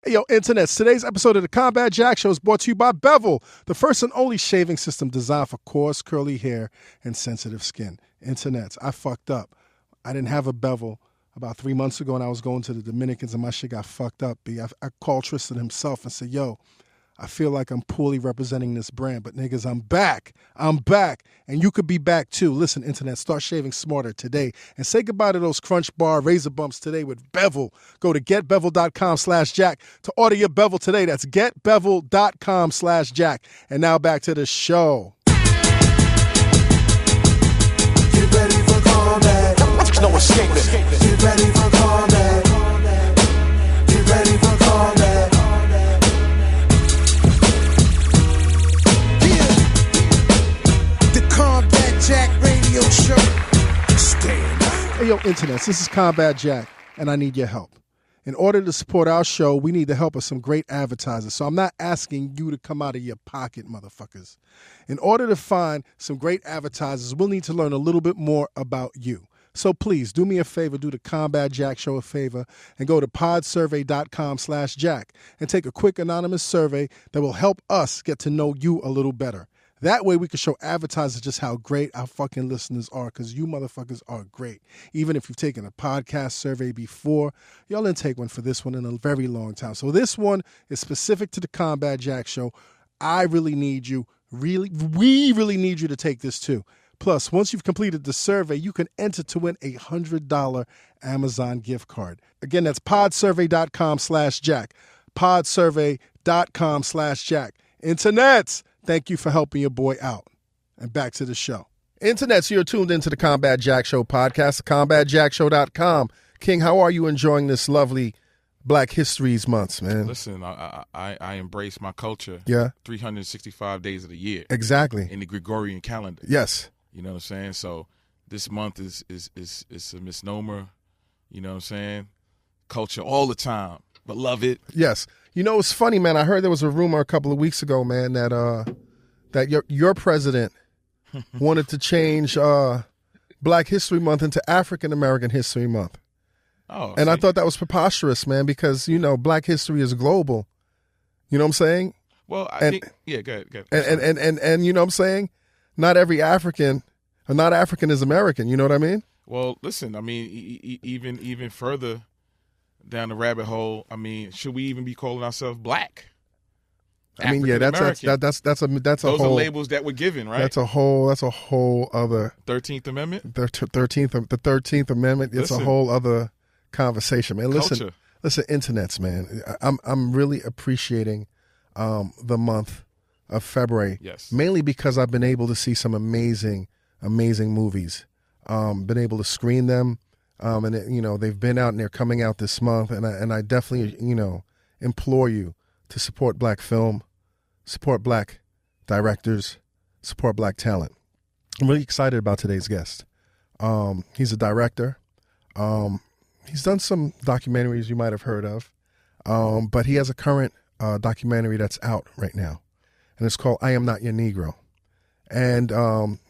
Hey, yo, internets. Today's episode of the Combat Jack Show is brought to you by Bevel, the first and only shaving system designed for coarse, curly hair and sensitive skin. Internets, I fucked up. I didn't have a bevel about 3 months ago, and I was going to the Dominicans, and my shit got fucked up. I called Tristan himself and said, yo, I feel like I'm poorly representing this brand, but niggas, I'm back. I'm back. And you could be back too. Listen, internet, start shaving smarter today and say goodbye to those crunch bar razor bumps today with Bevel. Go to getbevel.com/Jack to order your Bevel today. That's getbevel.com/Jack. And now back to the show. Get ready for combat. No escaping. Get ready for combat. Get ready for combat. Combat Jack Radio Show. Stand up. Hey, yo, internets, this is Combat Jack, and I need your help. In order to support our show, we need the help of some great advertisers. So I'm not asking you to come out of your pocket, motherfuckers. In order to find some great advertisers, we'll need to learn a little bit more about you. So please, do me a favor, do the Combat Jack Show a favor, and go to podsurvey.com/Jack and take a quick anonymous survey that will help us get to know you a little better. That way we can show advertisers just how great our fucking listeners are, because you motherfuckers are great. Even if you've taken a podcast survey before, y'all didn't take one for this one in a very long time. So this one is specific to the Combat Jack Show. I really need you, we really need you to take this too. Plus, once you've completed the survey, you can enter to win a $100 Amazon gift card. Again, that's podsurvey.com/Jack. Podsurvey.com/Jack. Internets! Thank you for helping your boy out. And back to the show. Internets, you're tuned into the Combat Jack Show podcast, combatjackshow.com. King, how are you enjoying this lovely Black History's Month, man? Listen, I embrace my culture. Yeah. 365 days of the year. Exactly. In the Gregorian calendar. Yes. You know what I'm saying? So this month is a misnomer. You know what I'm saying? Culture all the time. But love it. Yes. You know, it's funny, man. I heard there was a rumor a couple of weeks ago, man, that your president wanted to change Black History Month into African American History Month. Oh, and I thought that was preposterous, man, because, you know, Black history is global. You know what I'm saying? Well, I think, yeah, go ahead. And you know what I'm saying? Not every African, or not African is American. You know what I mean? Well, listen, I mean, even further down the rabbit hole, I mean, should we even be calling ourselves Black? I mean, yeah, that's a Those whole, are labels that we're given, right? That's a whole other 13th Amendment. The 13th Amendment. It's a whole other conversation, man. Listen, internets, man. I'm really appreciating the month of February. Yes. Mainly because I've been able to see some amazing movies. Been able to screen them. And they've been out and they're coming out this month, and I definitely, implore you to support Black film, support Black directors, support Black talent. I'm really excited about today's guest. He's a director. He's done some documentaries you might have heard of, but he has a current documentary that's out right now, and it's called I Am Not Your Negro, and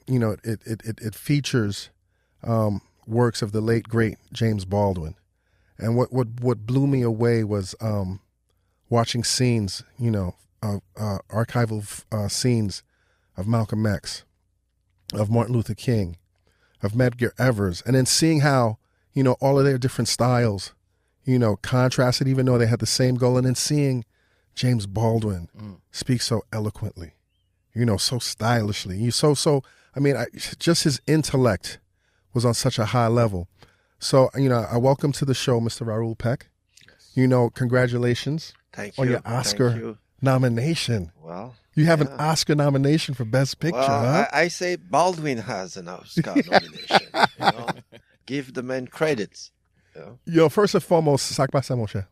it features works of the late great James Baldwin. And what blew me away was watching scenes, archival scenes of Malcolm X, of Martin Luther King, of Medgar Evers, and then seeing how, all of their different styles, contrasted even though they had the same goal, and then seeing James Baldwin speak so eloquently, so stylishly. Just his intellect was on such a high level. So, I welcome to the show Mr. Raoul Peck. Yes. Congratulations on your Oscar nomination. Well, you have an Oscar nomination for Best Picture, huh? I say Baldwin has an Oscar nomination. Give the man credits. Yo, first and foremost, ça passe, mon cher.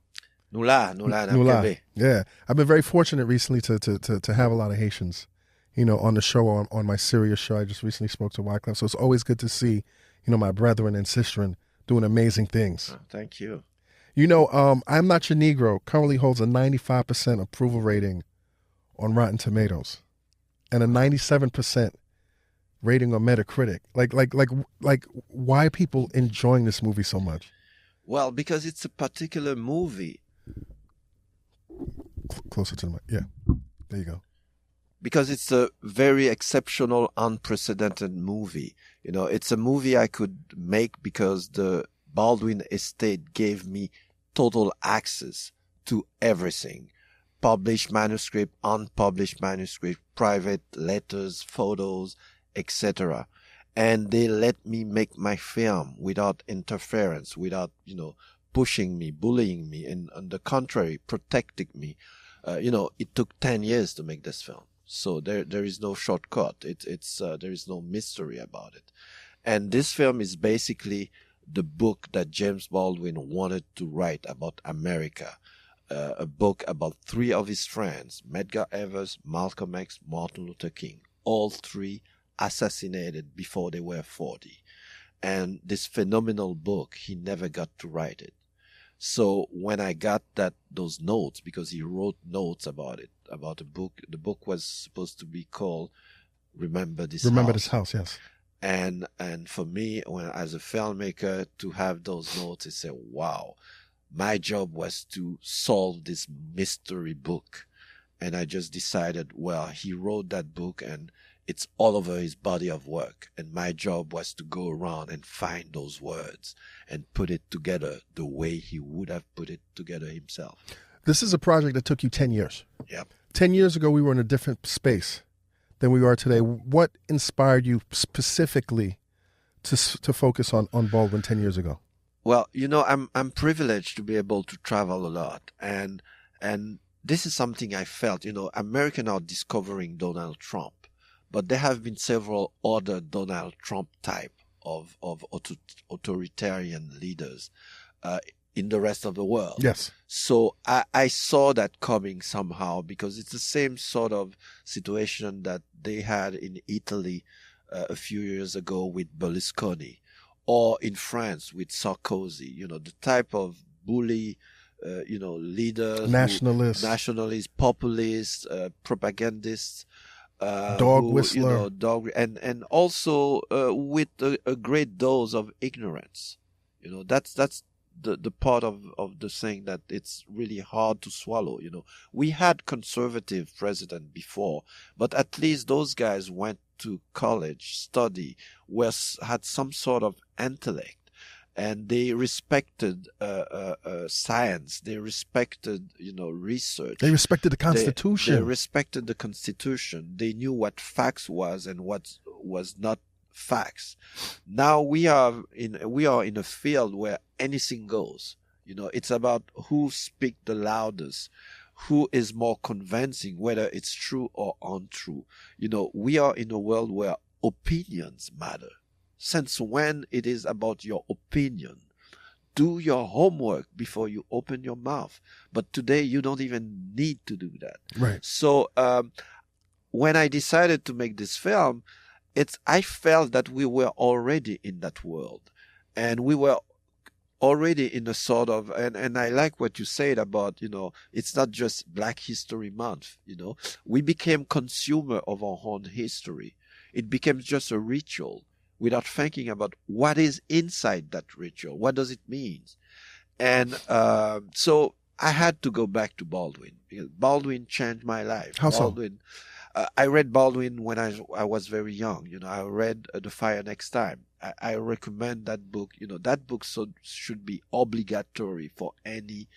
Nula. Yeah, I've been very fortunate recently to have a lot of Haitians, on the show, on my Sirius show. I just recently spoke to Wyclef, so it's always good to see, my brethren and sisterin doing amazing things. Oh, thank you. I'm Not Your Negro currently holds a 95% approval rating on Rotten Tomatoes and a 97% rating on Metacritic. Like, why are people enjoying this movie so much? Well, because it's a particular movie closer to the mic. Yeah, there you go. Because it's a very exceptional, unprecedented movie. You know, it's a movie I could make because the Baldwin estate gave me total access to everything. Published manuscript, unpublished manuscript, private letters, photos, etc. And they let me make my film without interference, without, pushing me, bullying me, and on the contrary, protecting me. It took 10 years to make this film. So there is no shortcut. There is no mystery about it. And this film is basically the book that James Baldwin wanted to write about America. A book about three of his friends, Medgar Evers, Malcolm X, Martin Luther King, all three assassinated before they were 40. And this phenomenal book, he never got to write it. So when I got those notes, because he wrote notes about it, about the book was supposed to be called Remember This House. Yes. And for me, as a filmmaker, to have those notes, I said, wow, my job was to solve this mystery book. And I just decided, well, he wrote that book and it's all over his body of work. And my job was to go around and find those words and put it together the way he would have put it together himself. This is a project that took you 10 years. Yeah. 10 years ago, we were in a different space than we are today. What inspired you specifically to focus on Baldwin 10 years ago? Well, I'm privileged to be able to travel a lot. And this is something I felt, Americans are discovering Donald Trump. But there have been several other Donald Trump type of authoritarian leaders in the rest of the world. Yes. So I saw that coming somehow because it's the same sort of situation that they had in Italy a few years ago with Berlusconi, or in France with Sarkozy. The type of bully, leaders, nationalists, populists, propagandists. Dog whistler, and also with a great dose of ignorance. That's the part of the saying that it's really hard to swallow. We had conservative president before, but at least those guys went to college, study, had some sort of intellect. And they respected science. They respected, research. They respected the Constitution. They respected the Constitution. They knew what facts was and what was not facts. Now we are in a field where anything goes. It's about who speak the loudest, who is more convincing, whether it's true or untrue. We are in a world where opinions matter. Since when it is about your opinion? Do your homework before you open your mouth. But today you don't even need to do that. Right. So when I decided to make this film, I felt that we were already in that world. And we were already in a sort of, and I like what you said about, it's not just Black History Month, We became consumer of our own history. It became just a ritual, without thinking about what is inside that ritual. What does it mean? And so I had to go back to Baldwin, because Baldwin changed my life. How so? Baldwin, I read Baldwin when I was very young. I read The Fire Next Time. I recommend that book. That book should be obligatory for any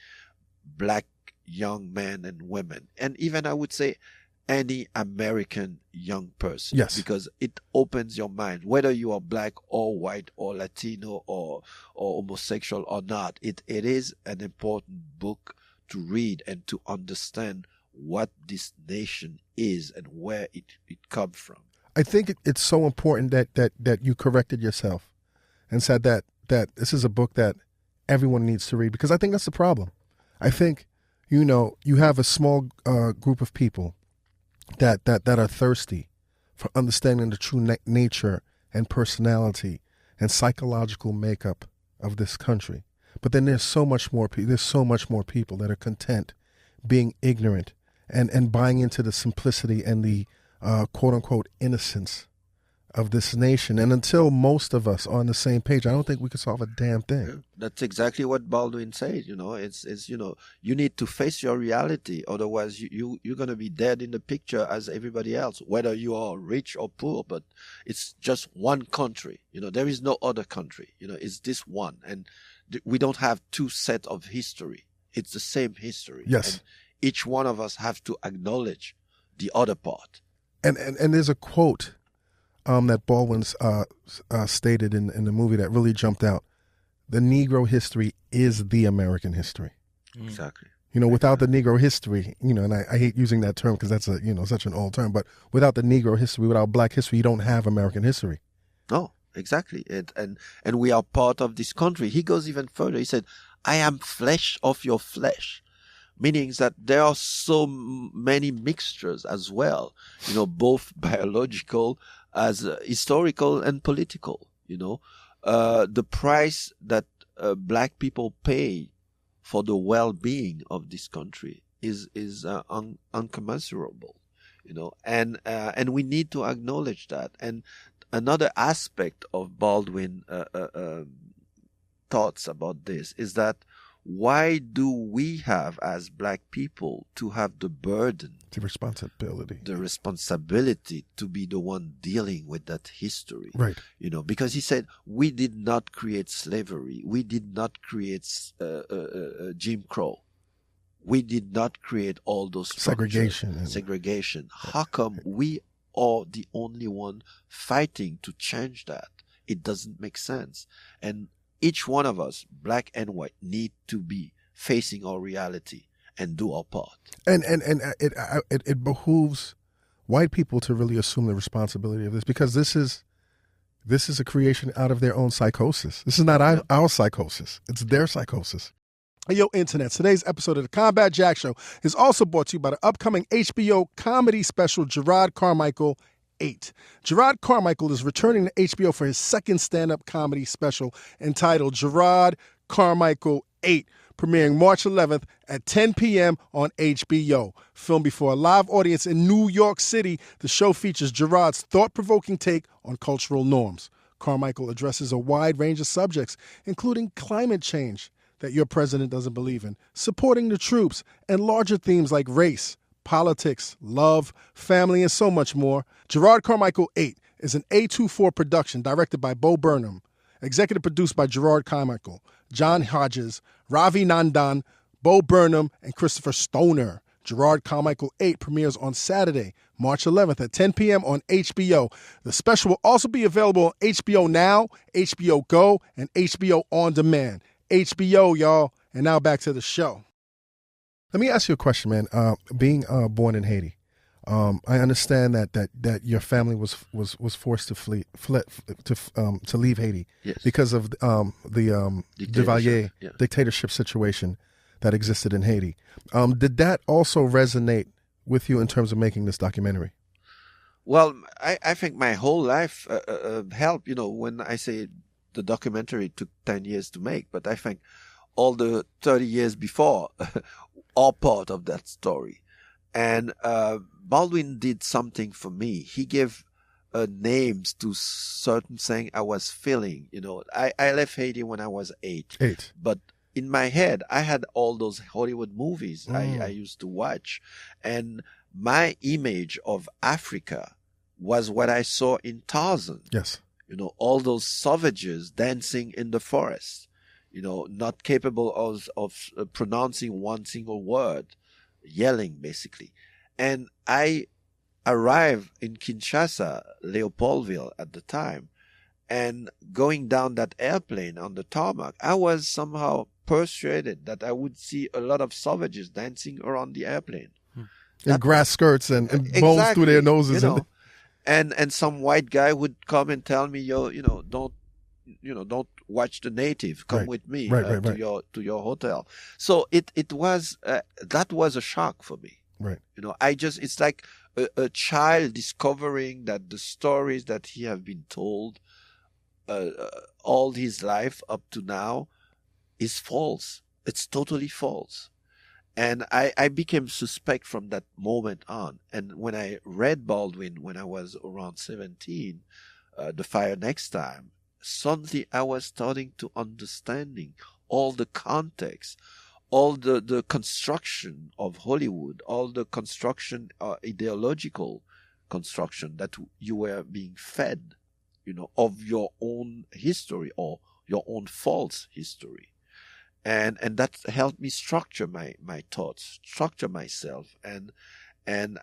Black young men and women. And even I would say any American young person. Yes. Because it opens your mind, whether you are Black or white or Latino or homosexual or not. It is an important book to read and to understand what this nation is and where it comes from. I think it's so important that you corrected yourself and said that this is a book that everyone needs to read, because I think that's the problem. I think, you have a small group of people that are thirsty for understanding the true nature and personality and psychological makeup of this country. But then there's so much more people that are content being ignorant and buying into the simplicity and the quote unquote innocence of this nation. And until most of us are on the same page, I don't think we can solve a damn thing. That's exactly what Baldwin said. It's you need to face your reality. Otherwise, you're going to be dead in the picture as everybody else, whether you are rich or poor. But it's just one country. There is no other country. It's this one. And we don't have two sets of history. It's the same history. Yes. And each one of us have to acknowledge the other part. And there's a quote that Baldwin's stated in the movie that really jumped out. The Negro history is the American history. Exactly. Without the Negro history, and I hate using that term because that's such an old term, but without the Negro history, without Black history, you don't have American history. No, exactly. And we are part of this country. He goes even further. He said, I am flesh of your flesh. Meaning that there are so many mixtures as well, both biological as historical and political, the price that Black people pay for the well-being of this country is uncommensurable, and we need to acknowledge that. And another aspect of Baldwin thoughts about this is that why do we have, as Black people, to have the burden, the responsibility to be the one dealing with that history? Right. Because he said, we did not create slavery. We did not create Jim Crow. We did not create all those segregation. How come we are the only one fighting to change that? It doesn't make sense. And each one of us, Black and white, need to be facing our reality and do our part. And it behooves white people to really assume the responsibility of this, because this is a creation out of their own psychosis. This is not our psychosis. It's their psychosis. Hey, yo, Internet. Today's episode of the Combat Jack Show is also brought to you by the upcoming HBO comedy special, Gerard Carmichael 8. Gerard Carmichael is returning to HBO for his second stand-up comedy special entitled Gerard Carmichael 8, premiering March 11th at 10 p.m. on HBO. Filmed before a live audience in New York City, the show features Gerard's thought-provoking take on cultural norms. Carmichael addresses a wide range of subjects, including climate change that your president doesn't believe in, supporting the troops, and larger themes like race, politics, love, family, and so much more. Gerard Carmichael 8 is an A24 production directed by Bo Burnham, executive produced by Gerard Carmichael, John Hodges, Ravi Nandan, Bo Burnham, and Christopher Stoner. Gerard Carmichael 8 premieres on Saturday, March 11th at 10 p.m. on HBO. The special will also be available on HBO Now, HBO Go, and HBO On Demand. HBO, y'all. And now back to the show. Let me ask you a question, man. Being born in Haiti, I understand that your family was forced to to leave Haiti, yes, because of the Duvalier dictatorship situation that existed in Haiti. Did that also resonate with you in terms of making this documentary? Well, I think my whole life helped. When I say the documentary took 10 years to make, but I think all the 30 years before are part of that story. And Baldwin did something for me. He gave names to certain things I was feeling. I left Haiti when I was 8. But in my head, I had all those Hollywood movies I used to watch. And my image of Africa was what I saw in Tarzan. Yes. All those savages dancing in the forest, not capable of pronouncing one single word, yelling basically. And I arrived in Kinshasa, Leopoldville at the time, and going down that airplane on the tarmac, I was somehow persuaded that I would see a lot of savages dancing around the airplane. In grass skirts and bones through their noses. And some white guy would come and tell me, don't watch the native. Come with me to your hotel. So it was that was a shock for me. Right. It's like a child discovering that the stories that he have been told all his life up to now is false. It's totally false. And I became suspect from that moment on. And when I read Baldwin when I was around 17, The Fire Next Time, suddenly I was starting to understanding all the context, all the construction of Hollywood, all the construction, ideological construction that you were being fed, of your own history or your own false history. And that helped me structure my thoughts, structure myself. And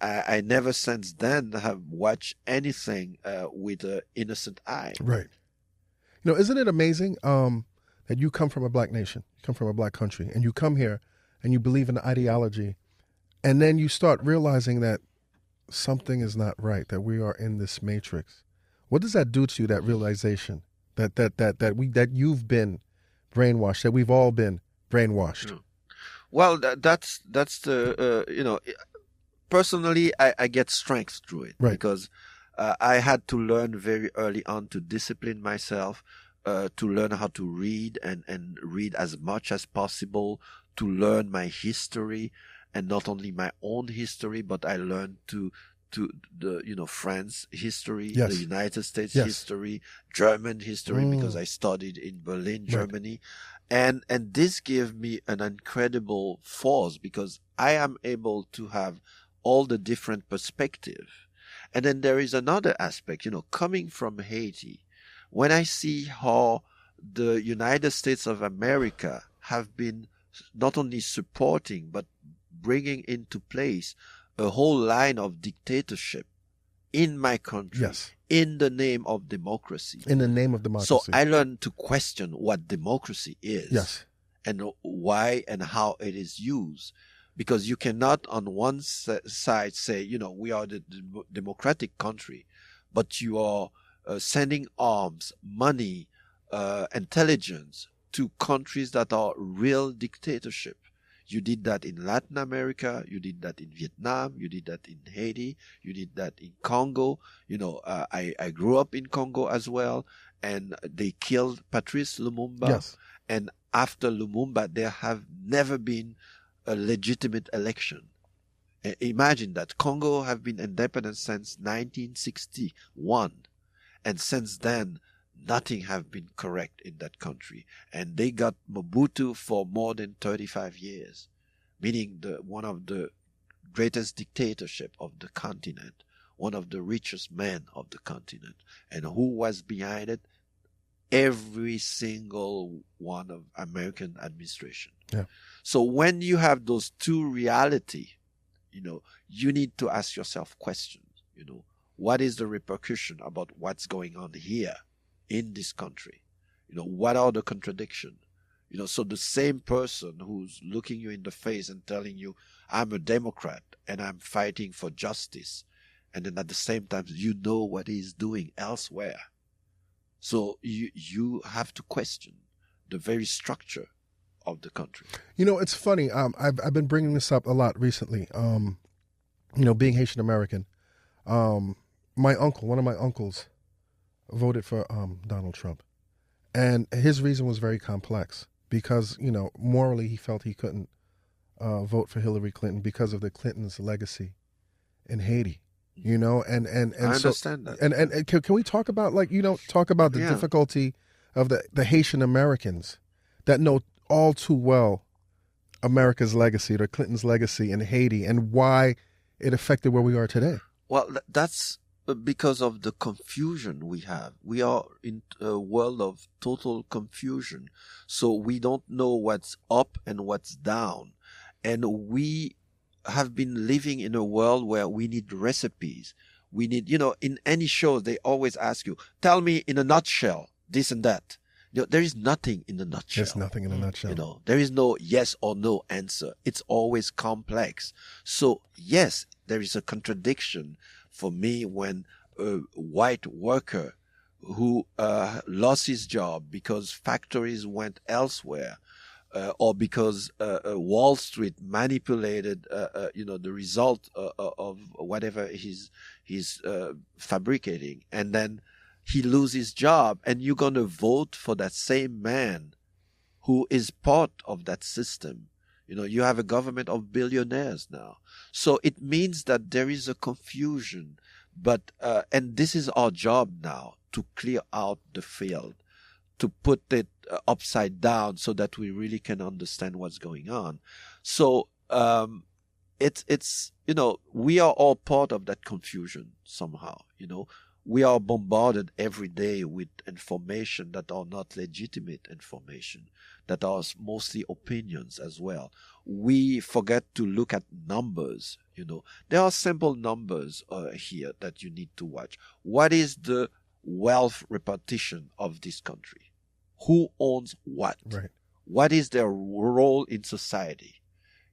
I never since then have watched anything with an innocent eye. Right. Isn't it amazing that you come from a black nation, you come from a black country, and you come here and you believe in the ideology, and then you start realizing that something is not right, that we are in this matrix. What does that do to you, that realization that you've been brainwashed, that we've all been brainwashed? Well, that's the, personally, I get strength through it, right, because I had to learn very early on to discipline myself, to learn how to read and read as much as possible, to learn my history, and not only my own history, but I learned to the France history, yes, the United States yes, history, German history, because I studied in Berlin, Germany. Right. And this gave me an incredible force, because I am able to have all the different perspective. And then there is another aspect, coming from Haiti, when I see how the United States of America have been not only supporting, but bringing into place a whole line of dictatorship in my country, yes, in the name of democracy. In the name of democracy. So I learned to question what democracy is, yes, and why and how it is used. Because you cannot on one side say, we are the democratic country, but you are sending arms, money, intelligence to countries that are real dictatorship. You did that in Latin America, you did that in Vietnam, you did that in Haiti, you did that in Congo. I grew up in Congo as well, and they killed Patrice Lumumba. yes, And after Lumumba, there have never been a legitimate election. Imagine that. Congo have been independent since 1961. And since then, nothing have been correct in that country. And they got Mobutu for more than 35 years, meaning one of the greatest dictatorship of the continent, one of the richest men of the continent. And who was behind it? Every single one of American administration. Yeah. So when you have those two reality, you need to ask yourself questions. What is the repercussion about what's going on here in this country? What are the contradictions? So the same person who's looking you in the face and telling you, I'm a Democrat and I'm fighting for justice, and then at the same time, what he's doing elsewhere. So you have to question the very structure of the country. It's funny. I've been bringing this up a lot recently. Being Haitian American, one of my uncles, voted for Donald Trump, and his reason was very complex, because morally he felt he couldn't vote for Hillary Clinton because of the Clintons' legacy in Haiti. And I understand so, that. And can we talk about talk about the difficulty of the Haitian Americans that know all too well America's legacy, the Clintons' legacy in Haiti, and why it affected where we are today? Well, that's because of the confusion we have. We are in a world of total confusion. So we don't know what's up and what's down. And we have been living in a world where we need recipes. We need, in any show, they always ask you, tell me in a nutshell, this and that. There is nothing in a nutshell. There's nothing in a nutshell. There is no yes or no answer. It's always complex. So yes, there is a contradiction for me when a white worker who lost his job because factories went elsewhere, or because Wall Street manipulated, the result of whatever he's fabricating, and then he loses his job, and you're going to vote for that same man who is part of that system. You have a government of billionaires now. So it means that there is a confusion. But, and this is our job now, to clear out the field, to put it upside down so that we really can understand what's going on. So it's we are all part of that confusion somehow. We are bombarded every day with information that are not legitimate information, that are mostly opinions as well. We forget to look at numbers. There are simple numbers here that you need to watch. What is the wealth repartition of this country? Who owns what? Right. What is their role in society?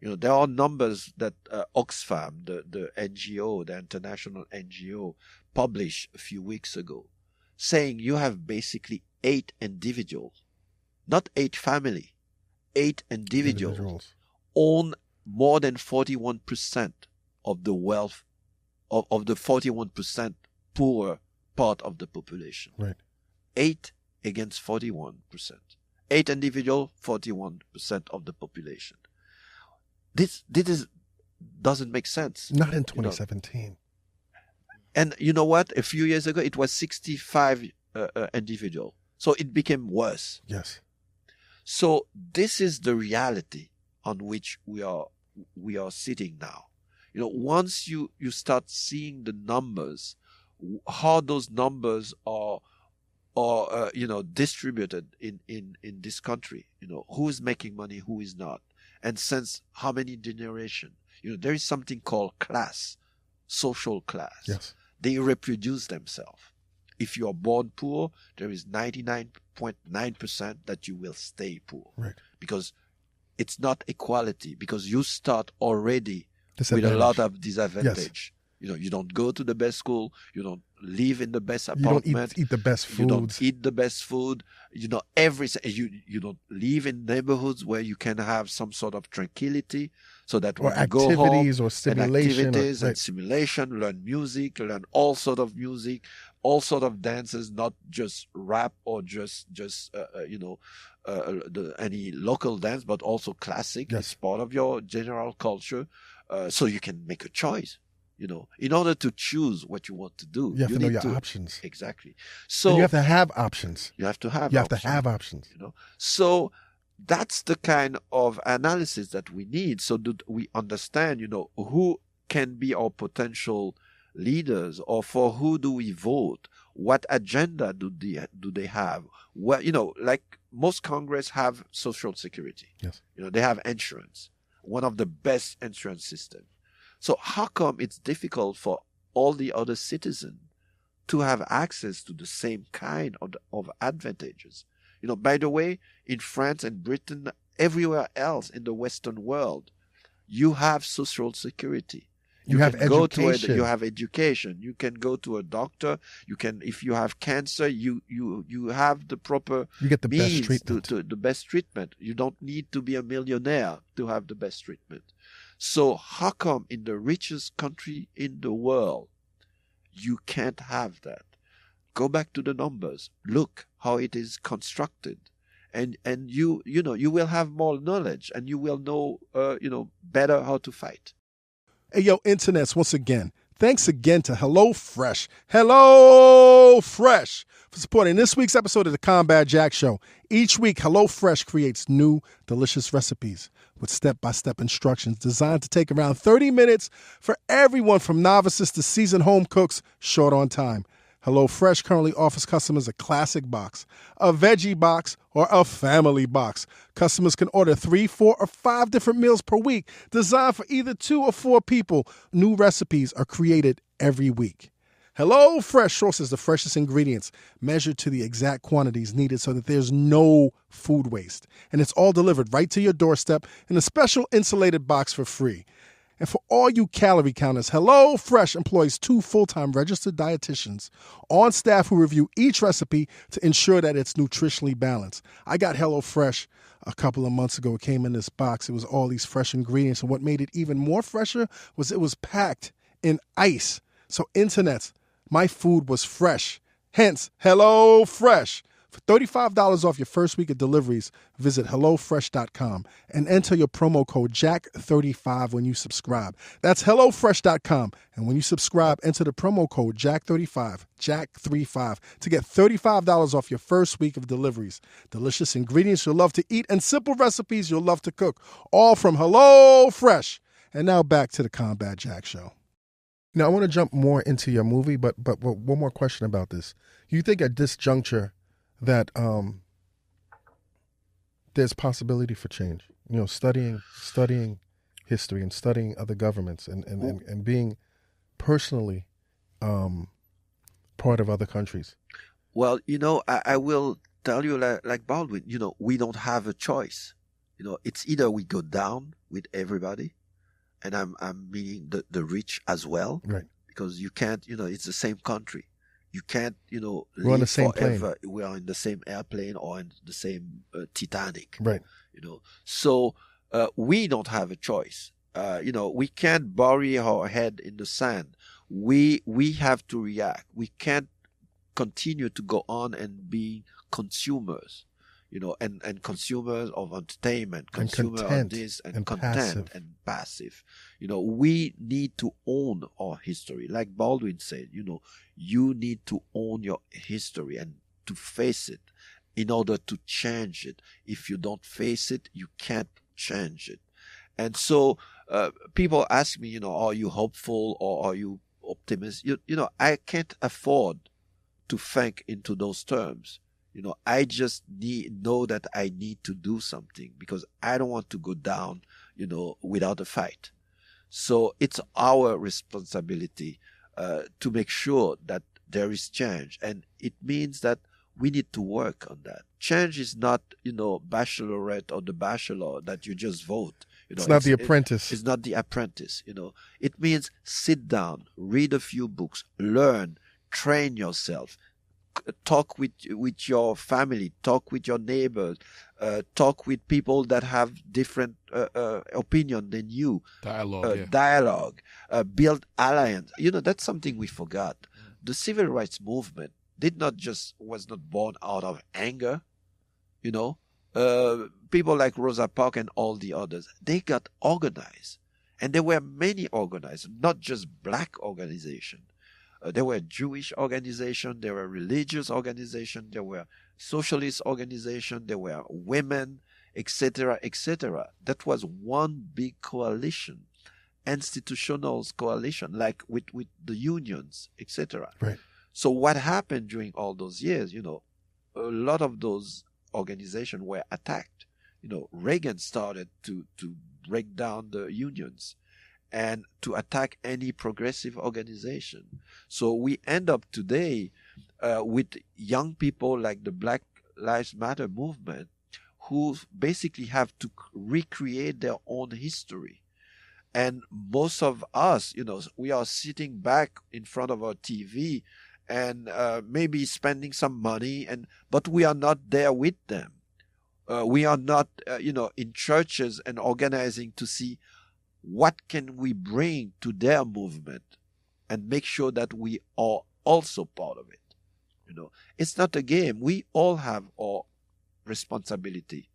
There are numbers that Oxfam, the NGO, the international NGO, published a few weeks ago, saying you have basically 8 individuals, not 8 family, 8 individuals own more than 41% of the wealth of the 41% poor part of the population. Right. 8 against 41%. 8 individual, 41% of the population. This doesn't make sense. Not in 2017. And you know what? A few years ago, it was 65 individual. So it became worse. Yes. So this is the reality on which we are sitting now. Once you start seeing the numbers, how those numbers are distributed in this country, who is making money, who is not, and since how many generations. There is something called class, social class. Yes. They reproduce themselves. If you are born poor, there is 99.9% that you will stay poor. Right. Because it's not equality, because you start already with a lot of disadvantage. Yes. You don't go to the best school. You don't live in the best apartment. You don't eat the best food. You don't eat the best food. You don't live in neighborhoods where you can have some sort of tranquility, so that when you go home, activities or stimulation, and simulation, learn music, learn all sort of music, all sort of dances, not just rap or just any local dance, but also classic. Yes. It's part of your general culture, so you can make a choice. In order to choose what you want to do, you have to know your options. Exactly. So and you have to have options. You have to have. You have to have options. So that's the kind of analysis that we need, so that we understand, who can be our potential leaders, or for who do we vote? What agenda do they have? Well, like most Congress have Social Security. Yes. They have insurance, one of the best insurance systems. So how come it's difficult for all the other citizens to have access to the same kind of advantages? By the way, in France and Britain, everywhere else in the Western world, you have Social Security. You have education. You have education. You can go to a doctor. You can, if you have cancer, you have the proper you get the means best treatment. to the best treatment. You don't need to be a millionaire to have the best treatment. So how come in the richest country in the world, you can't have that? Go back to the numbers. Look how it is constructed. And you will have more knowledge, and you will know better how to fight. Hey, yo, internets, once again, thanks again to HelloFresh. HelloFresh for supporting this week's episode of the Combat Jack Show. Each week, HelloFresh creates new, delicious recipes with step-by-step instructions designed to take around 30 minutes for everyone from novices to seasoned home cooks, short on time. HelloFresh currently offers customers a classic box, a veggie box, or a family box. Customers can order 3, 4, or 5 different meals per week, designed for either 2 or 4 people. New recipes are created every week. HelloFresh sources the freshest ingredients, measured to the exact quantities needed so that there's no food waste. And it's all delivered right to your doorstep in a special insulated box for free. And for all you calorie counters, HelloFresh employs 2 full-time registered dietitians on staff who review each recipe to ensure that it's nutritionally balanced. I got HelloFresh a couple of months ago. It came in this box. It was all these fresh ingredients. And what made it even more fresher was it was packed in ice. So internets, my food was fresh. Hence, HelloFresh. For $35 off your first week of deliveries, visit HelloFresh.com and enter your promo code JACK35 when you subscribe. That's HelloFresh.com. And when you subscribe, enter the promo code JACK35, JACK35, to get $35 off your first week of deliveries. Delicious ingredients you'll love to eat and simple recipes you'll love to cook. All from HelloFresh. And now back to the Combat Jack Show. Now, I want to jump more into your movie, but one more question about this. You think at this juncture that there's possibility for change? You know, studying history and studying other governments and being personally part of other countries. Well, you know, I will tell you like Baldwin, you know, we don't have a choice. You know, it's either we go down with everybody, and I'm meaning the rich as well, right? Because you can't, you know, it's the same country. You can't, you know, we're on the same forever. plane. We are in the same airplane or in the same Titanic, right? You know, so we don't have a choice. You know, we can't bury our head in the sand. We have to react. We can't continue to go on and be consumers, you know, and consumers of entertainment, consumers of this and content and passive. You know, we need to own our history. Like Baldwin said, you know, you need to own your history and to face it in order to change it. If you don't face it, you can't change it. And so people ask me, you know, are you hopeful or are you optimistic? You know, I can't afford to think into those terms. You know, I just know that I need to do something because I don't want to go down, you know, without a fight. So it's our responsibility to make sure that there is change. And it means that we need to work on that. Change is not, you know, bachelorette or the bachelor that you just vote. You know, it's not The Apprentice. It's not The Apprentice, you know. It means sit down, read a few books, learn, train yourself, talk with your family, talk with your neighbors, talk with people that have different opinion than you. Dialogue, build alliance. You know, that's something we forgot. The civil rights movement was not born out of anger. You know, people like Rosa Parks and all the others, they got organized, and there were many organized, not just black organizations. There were Jewish organizations, there were religious organizations, there were socialist organizations, there were women, etc., etc. That was one big coalition, institutional coalition, like with the unions, etc. Right. So what happened during all those years, you know, a lot of those organizations were attacked. You know, Reagan started to break down the unions and to attack any progressive organization. So we end up today with young people like the Black Lives Matter movement who basically have to recreate their own history. And most of us, you know, we are sitting back in front of our TV and maybe spending some money, but we are not there with them. We are not, you know, in churches and organizing to see what can we bring to their movement and make sure that we are also part of it. You know, it's not a game. We all have our responsibility,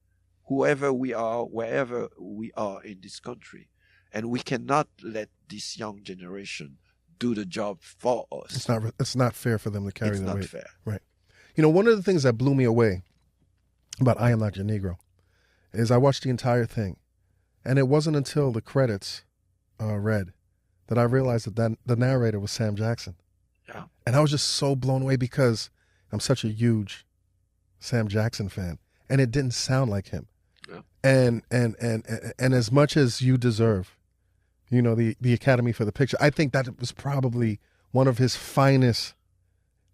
whoever we are, wherever we are in this country. And we cannot let this young generation do the job for us. It's not fair for them to carry the weight. It's not fair. Right. You know, one of the things that blew me away about I Am Not Your Negro is I watched the entire thing. And it wasn't until the credits read that I realized that the narrator was Sam Jackson. Yeah. And I was just so blown away because I'm such a huge Sam Jackson fan. And it didn't sound like him. Yeah. And as much as you deserve, you know, the Academy for the picture, I think that was probably one of his finest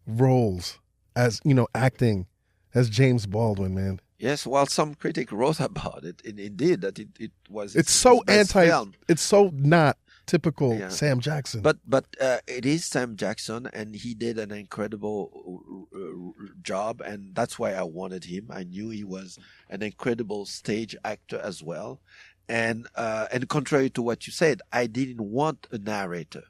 roles as, you know, acting as James Baldwin, man. Yes, well, some critic wrote about it, indeed, that it was. It's so film. It's so not typical Sam Jackson. But it is Sam Jackson, and he did an incredible job, and that's why I wanted him. I knew he was an incredible stage actor as well, and contrary to what you said, I didn't want a narrator.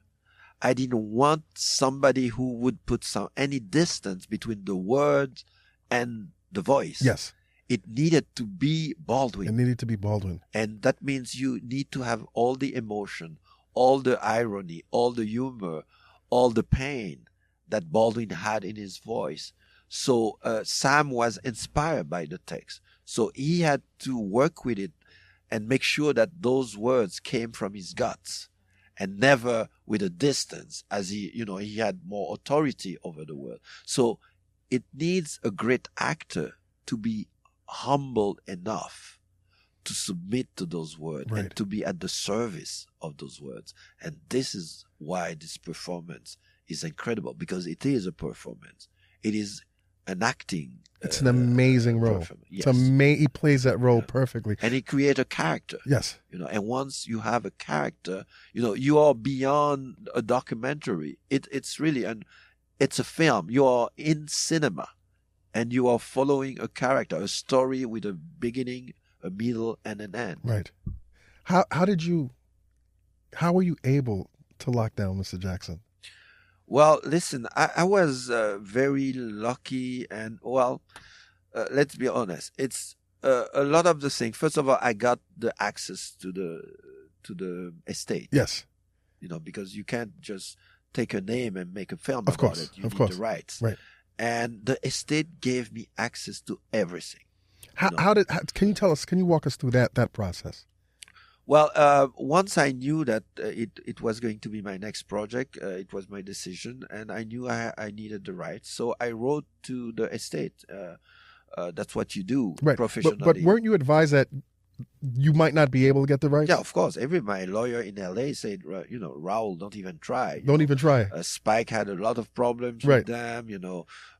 I didn't want somebody who would put any distance between the words and the voice. Yes. It needed to be Baldwin. It needed to be Baldwin. And that means you need to have all the emotion, all the irony, all the humor, all the pain that Baldwin had in his voice. So Sam was inspired by the text. So he had to work with it and make sure that those words came from his guts and never with a distance, as he had more authority over the word. So it needs a great actor to be humble enough to submit to those words Right. and to be at the service of those words. And this is why this performance is incredible, because it is a performance. It is an acting. It's an amazing role. Yes. He plays that role perfectly. And he creates a character. Yes. And once you have a character, you are beyond a documentary. It's really it's a film. You are in cinema and you are following a character, a story with a beginning, a middle, and an end. Right. How were you able to lock down Mr. Jackson? Well, listen, I was very lucky, and let's be honest. It's a lot of the things. First of all, I got the access to the estate. Yes. Because you can't just take a name and make a film Of about course, it. You of need course. the rights. Right. And the estate gave me access to everything. Can you walk us through that process? Well, once I knew that it was going to be my next project, it was my decision, and I knew I needed the rights. So I wrote to the estate. That's what you do professionally. But weren't you advised that you might not be able to get the rights? Yeah, of course. My lawyer in LA said, Raoul, don't even try. Don't even try. Spike had a lot of problems with them,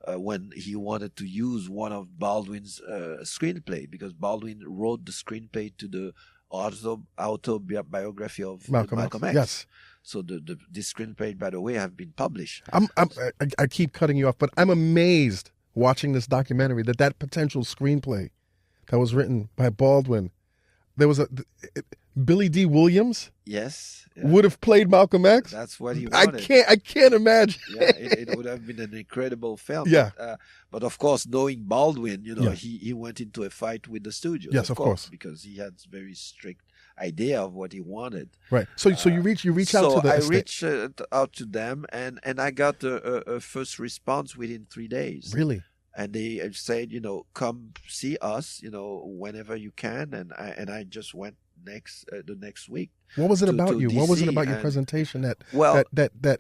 when he wanted to use one of Baldwin's screenplay, because Baldwin wrote the screenplay to the autobiography of Malcolm X. Yes. So this screenplay, by the way, have been published. I keep cutting you off, but I'm amazed watching this documentary that potential screenplay that was written by Baldwin, there was Billy D. Williams. Yes. Would have played Malcolm X. That's what he wanted. I can't imagine. Yeah, it would have been an incredible film. Yeah. But of course, knowing Baldwin, he went into a fight with the studios. Yes, of course. Because he had very strict idea of what he wanted. Right. So you reach out to the estate. So I reached out to them, and I got a first response within 3 days. Really? And they said, come see us, whenever you can. And I just went the next week. What was it about you? DC, what was it about your presentation that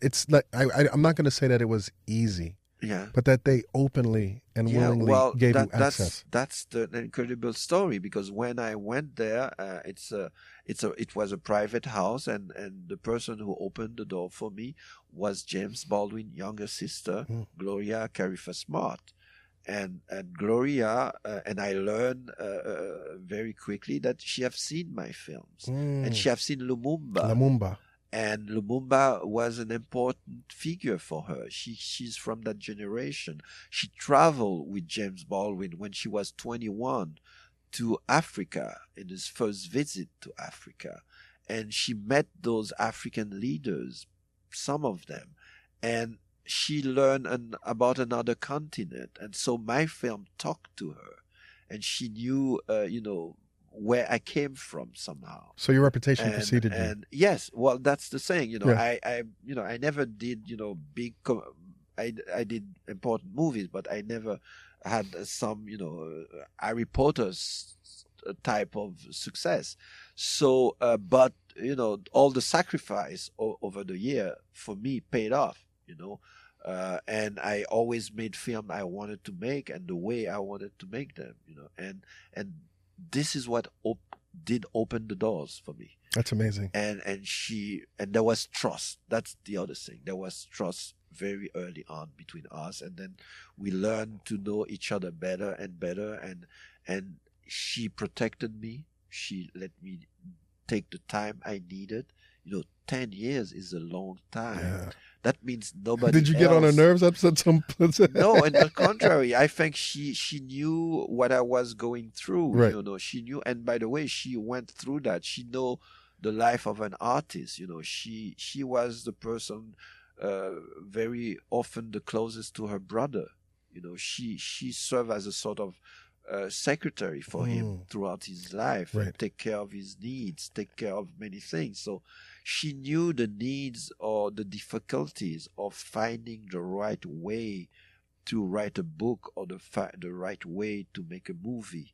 it's like I'm not going to say that it was easy. Yeah. But that they openly and willingly gave you access. That's the incredible story, because when I went there, it was a private house, and the person who opened the door for me was James Baldwin's younger sister, Gloria Carifa-Smart. And Gloria, and I learned very quickly that she have seen my films, and she have seen Lumumba. And Lumumba was an important figure for her. She's from that generation. She traveled with James Baldwin when she was 21 to Africa in his first visit to Africa. And she met those African leaders, some of them. And she learned about another continent. And so my film talked to her. And she knew, where I came from somehow. So your reputation preceded you. And yes, well, that's the saying. I never did big. I did important movies, but I never had some Harry Potter's type of success. So, but all the sacrifice over the year for me paid off. And I always made film I wanted to make and the way I wanted to make them. And this is what did open the doors for me. That's amazing. And there was trust. That's the other thing. There was trust very early on between us, and then we learned to know each other better and better. And she protected me. She let me take the time I needed. 10 years is a long time. Yeah. That means nobody Did you get on her nerves at some point? No, on the contrary. I think she knew what I was going through. Right. She knew. And by the way, she went through that. She know the life of an artist. She was the person very often the closest to her brother. You know, she served as a sort of secretary for him throughout his life, Right. and take care of his needs, take care of many things. So she knew the needs or the difficulties of finding the right way to write a book, or the right way to make a movie.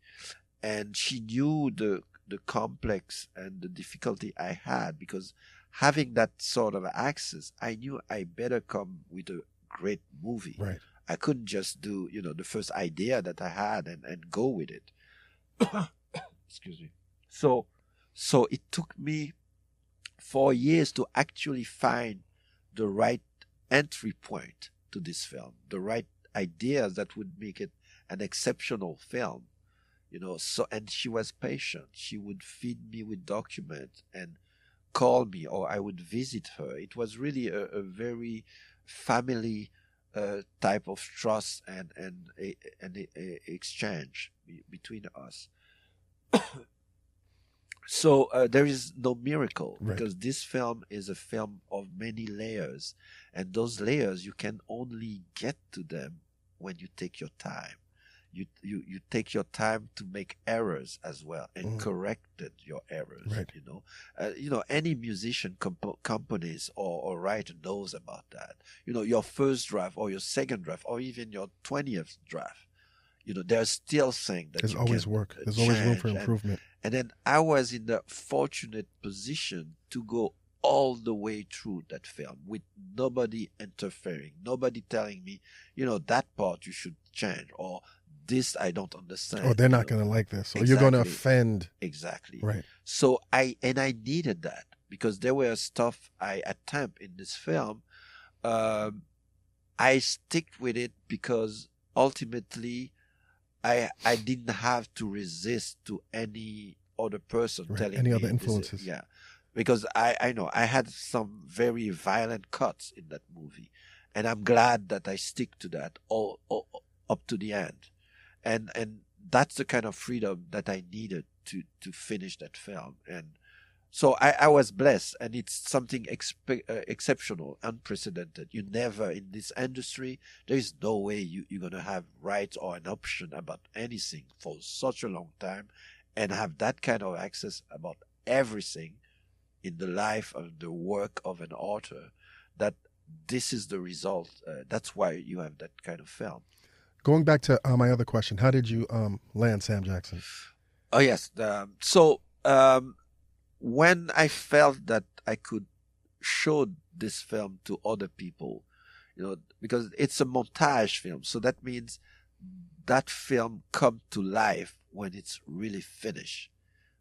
And she knew the complex and the difficulty I had, because having that sort of access, I knew I better come with a great movie. Right. I couldn't just do, you know, the first idea that I had and go with it. Excuse me. So it took me 4 years to actually find the right entry point to this film, the right ideas that would make it an exceptional film. You know, so, and she was patient. She would feed me with documents and call me, or I would visit her. It was really a very family type of trust and exchange between us. So there is no miracle, Right. because this film is a film of many layers, and those layers you can only get to them when you take your time. You take your time to make errors as well, and corrected your errors. Right. You know, any musician companies or writer knows about that. You know, your first draft or your second draft or even your 20th draft, you know, there's still things that There's you always can work. There's always room for change. improvement. And then I was in the fortunate position to go all the way through that film with nobody interfering, nobody telling me, you know, that part you should change, or this I don't understand. Or they're you not know. going to like this, or you're going to Exactly. offend. Exactly. Right. So I needed that, because there were stuff I attempt in this film. I stick with it because ultimately I didn't have to resist to any other person Right. telling Any me other this is- influences. yeah, because I know I had some very violent cuts in that movie, and I'm glad that I stick to that all up to the end, and that's the kind of freedom that I needed to finish that film. And so I was blessed, and it's something exceptional, unprecedented. You never, in this industry, there is no way you're going to have rights or an option about anything for such a long time and have that kind of access about everything in the life of the work of an author, that this is the result. That's why you have that kind of film. Going back to my other question, how did you land Sam Jackson? Oh, yes. When I felt that I could show this film to other people, you know, because it's a montage film, so that means that film come to life when it's really finished,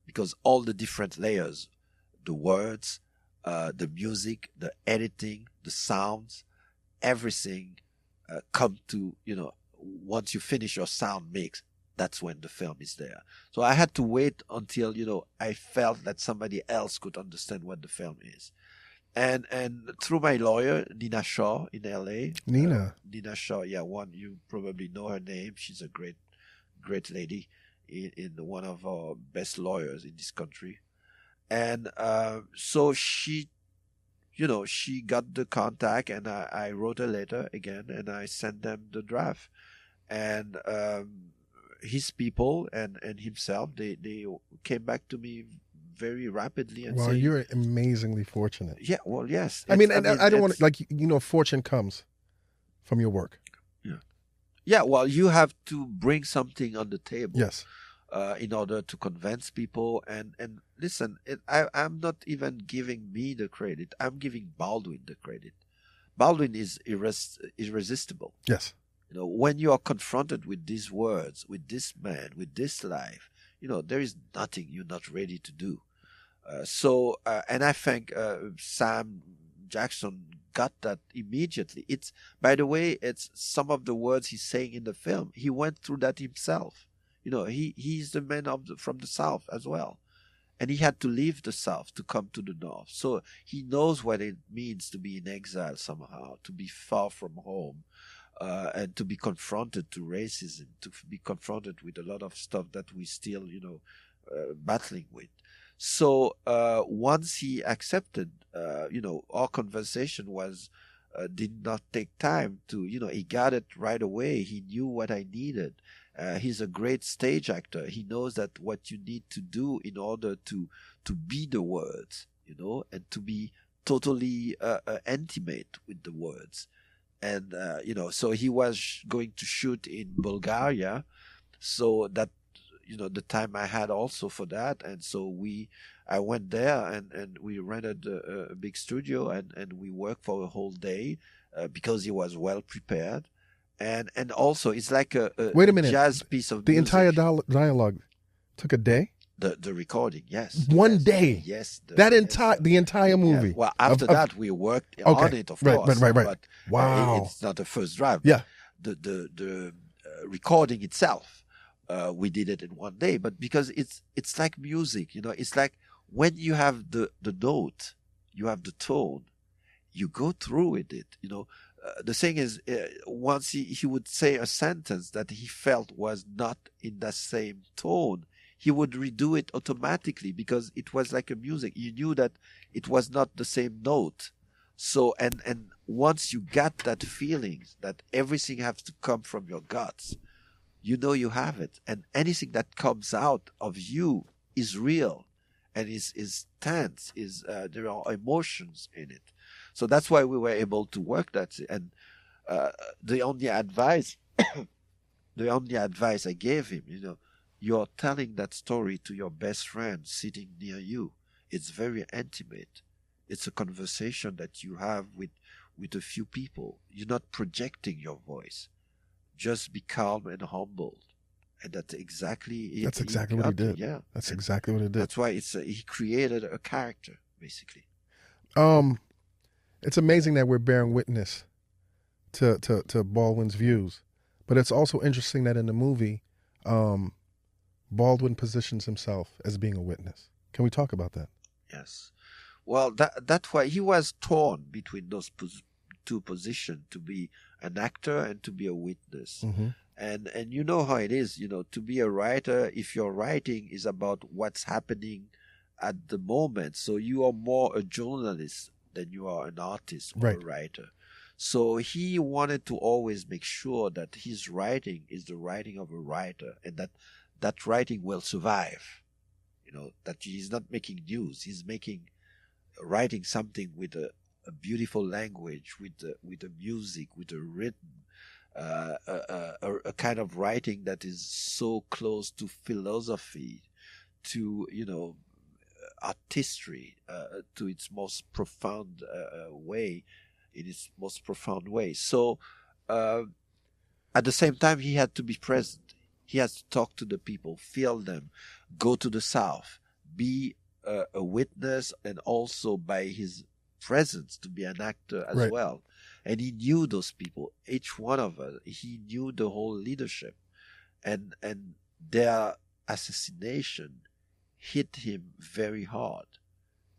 because all the different layers, the words, the music, the editing, the sounds, everything come to, you know, once you finish your sound mix, that's when the film is there. So I had to wait until, you know, I felt that somebody else could understand what the film is. And through my lawyer, Nina Shaw in LA. Nina. Nina Shaw, yeah, you probably know her name. She's a great lady, in one of our best lawyers in this country. And so she, you know, she got the contact, and I wrote a letter again, and I sent them the draft. And his people and himself, they came back to me very rapidly and Well, say, you're amazingly fortunate. yeah, well, yes. I mean, and I don't want it's- to, like, you know, fortune comes from your work. Yeah, well, you have to bring something on the table. Yes. In order to convince people. And listen, I'm not even giving me the credit. I'm giving Baldwin the credit. Baldwin is irresistible. Yes. You know, when you are confronted with these words, with this man, with this life, you know, there is nothing you're not ready to do. And I think Sam Jackson got that immediately. It's, by the way, it's some of the words he's saying in the film. He went through that himself. You know, he's the man from the South as well. And he had to leave the South to come to the North. So he knows what it means to be in exile somehow, to be far from home, and to be confronted to racism, to be confronted with a lot of stuff that we still, you know, battling with. So once he accepted, you know, our conversation was did not take time to, he got it right away. He knew what I needed. He's a great stage actor. He knows that what you need to do in order to be the words, and to be totally intimate with the words. And, so he was going to shoot in Bulgaria. So that, the time I had also for that. And so I went there and we rented a big studio and we worked for a whole day because he was well prepared. And also it's like a Wait a minute. jazz piece of the music. entire dialogue took a day? The recording, yes. One Yes, day? Yes. The entire movie? Yeah. Well, after that we worked Okay. on it, of Right, course. right. But Wow. it's not the first draft. Yeah. The recording itself, we did it in one day. But because it's like music, it's like when you have the note, you have the tone, you go through with it. The thing is, once he would say a sentence that he felt was not in that same tone, he would redo it automatically because it was like a music. You knew that it was not the same note. So, and once you got that feeling that everything has to come from your guts, you have it. And anything that comes out of you is real and is tense, there are emotions in it. So that's why we were able to work that. And the only advice I gave him, you're telling that story to your best friend sitting near you. It's very intimate. It's a conversation that you have with a few people. You're not projecting your voice. Just be calm and humble. And that's exactly what he did. Yeah. That's exactly what he did. That's why he created a character, basically. It's amazing that we're bearing witness to Baldwin's views, but it's also interesting that in the movie, Baldwin positions himself as being a witness. Can we talk about that? Yes. Well, that's why he was torn between those two positions, to be an actor and to be a witness. Mm-hmm. And you know how it is, to be a writer, if your writing is about what's happening at the moment, so you are more a journalist than you are an artist or right. a writer. So he wanted to always make sure that his writing is the writing of a writer and that writing will survive. That he's not making news. He's writing something with a beautiful language, with the music, with a rhythm, a kind of writing that is so close to philosophy, to artistry, to its most profound way, in its most profound way. So at the same time, he had to be present. He has to talk to the people, feel them, go to the South, be a witness, and also by his presence to be an actor as right. well. And he knew those people, each one of us. He knew the whole leadership, and their assassination hit him very hard,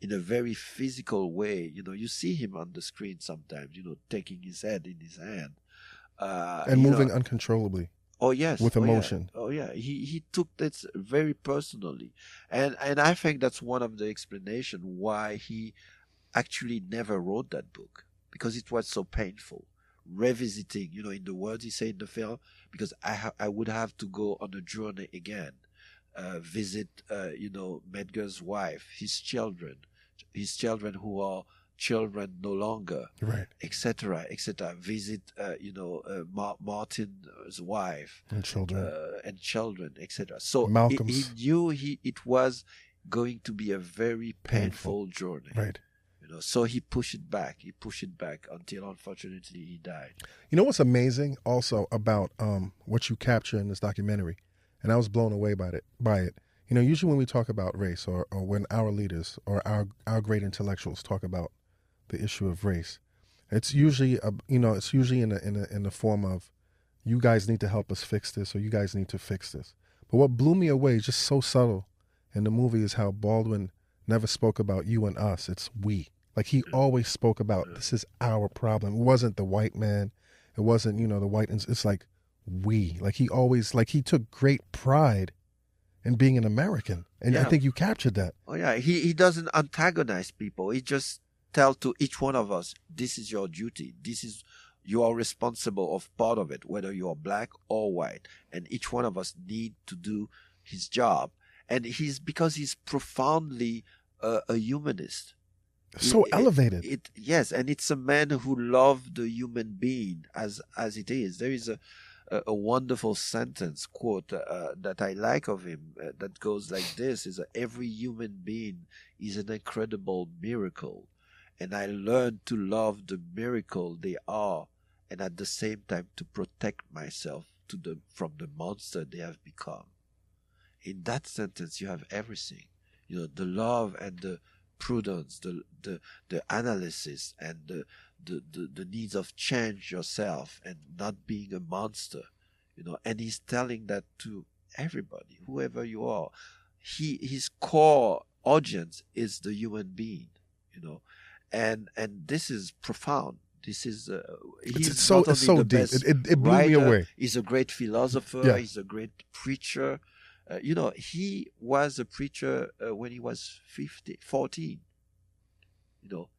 in a very physical way. You see him on the screen sometimes, taking his head in his hand, and moving uncontrollably. Oh yes, with emotion. Oh yeah, he took this very personally, and I think that's one of the explanations why he actually never wrote that book, because it was so painful. Revisiting, in the words he said in the film, because I would have to go on a journey again, visit, Medgar's wife, his children who are children no longer, right, etc., etc. Visit, Martin's wife and children, etc. So Malcolm's. he knew it was going to be a very painful journey, right? So he pushed it back until unfortunately he died. What's amazing also about what you capture in this documentary, and I was blown away by it. Usually when we talk about race, or when our leaders or our great intellectuals talk about the issue of race, it's usually in the form of, you guys need to help us fix this, or you guys need to fix this. But what blew me away, just so subtle in the movie, is how Baldwin never spoke about you and us. It's we. Like, he always spoke about, this is our problem. It wasn't the white man. It wasn't, the white. It's like we. Like, he always, he took great pride in being an American. And I think you captured that. Oh yeah, he doesn't antagonize people. He just tell to each one of us, this is your duty. You are responsible of part of it, whether you are black or white. And each one of us need to do his job. And because he's profoundly a humanist. So elevated. Yes, and it's a man who loved the human being as it is. There is a wonderful sentence, quote, that I like of him, that goes like this, is that every human being is an incredible miracle. And I learned to love the miracle they are, and at the same time to protect myself from the monster they have become. In that sentence, you have everything. The love and the prudence, the analysis, and the needs of change yourself and not being a monster. And he's telling that to everybody, whoever you are. His core audience is the human being, and this is profound. This is it's so deep. It blew me away. He's a great philosopher. Yeah. He's a great preacher. He was a preacher when he was 14.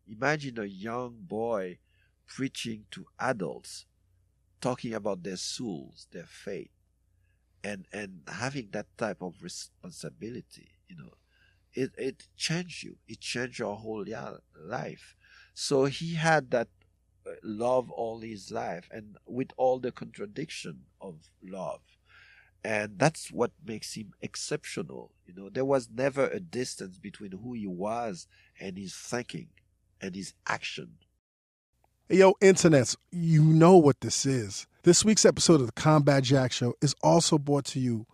Imagine a young boy preaching to adults, talking about their souls, their faith, and having that type of responsibility. It changed you. It changed your whole life. So he had that love all his life, and with all the contradiction of love. And that's what makes him exceptional. There was never a distance between who he was and his thinking and his action. Hey, yo, internets, you know what this is. This week's episode of the Combat Jack Show is also brought to you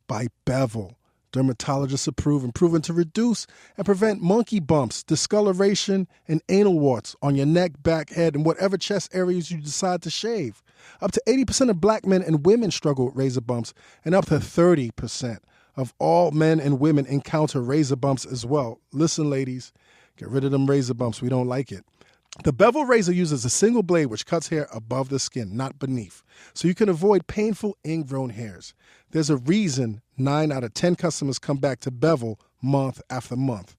by Bevel. Dermatologists approve and proven to reduce and prevent monkey bumps, discoloration, and anal warts on your neck, back, head, and whatever chest areas you decide to shave. Up to 80% of black men and women struggle with razor bumps, and up to 30% of all men and women encounter razor bumps as well. Listen, ladies, get rid of them razor bumps. We don't like it. The Bevel razor uses a single blade which cuts hair above the skin, not beneath, so you can avoid painful ingrown hairs. There's a reason 9 out of 10 customers come back to Bevel month after month.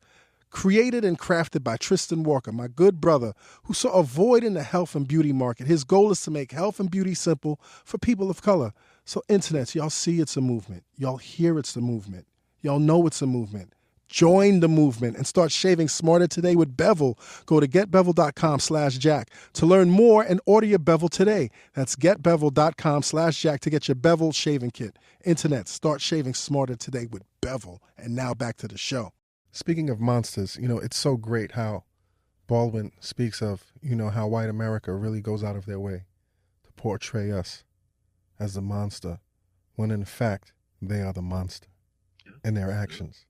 Created and crafted by Tristan Walker, my good brother, who saw a void in the health and beauty market. His goal is to make health and beauty simple for people of color. So, internets, y'all see it's a movement. Y'all hear it's a movement. Y'all know it's a movement. Join the movement and start shaving smarter today with Bevel. Go to getbevel.com/Jack to learn more and order your Bevel today. That's getbevel.com/Jack to get your Bevel shaving kit. Internet, start shaving smarter today with Bevel. And now back to the show. Speaking of monsters, it's so great how Baldwin speaks of, how white America really goes out of their way to portray us as the monster, when in fact they are the monster in their actions.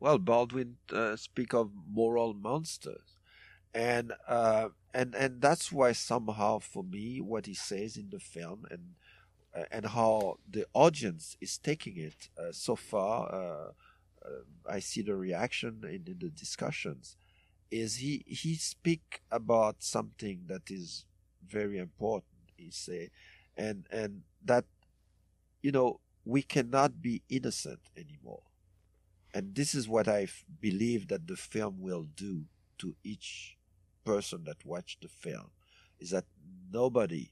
Well, Baldwin speak of moral monsters, and that's why somehow for me what he says in the film and how the audience is taking it so far, I see the reaction in the discussions, is he speak about something that is very important. He say, and that we cannot be innocent anymore. And this is what I believe that the film will do to each person that watched the film, is that nobody,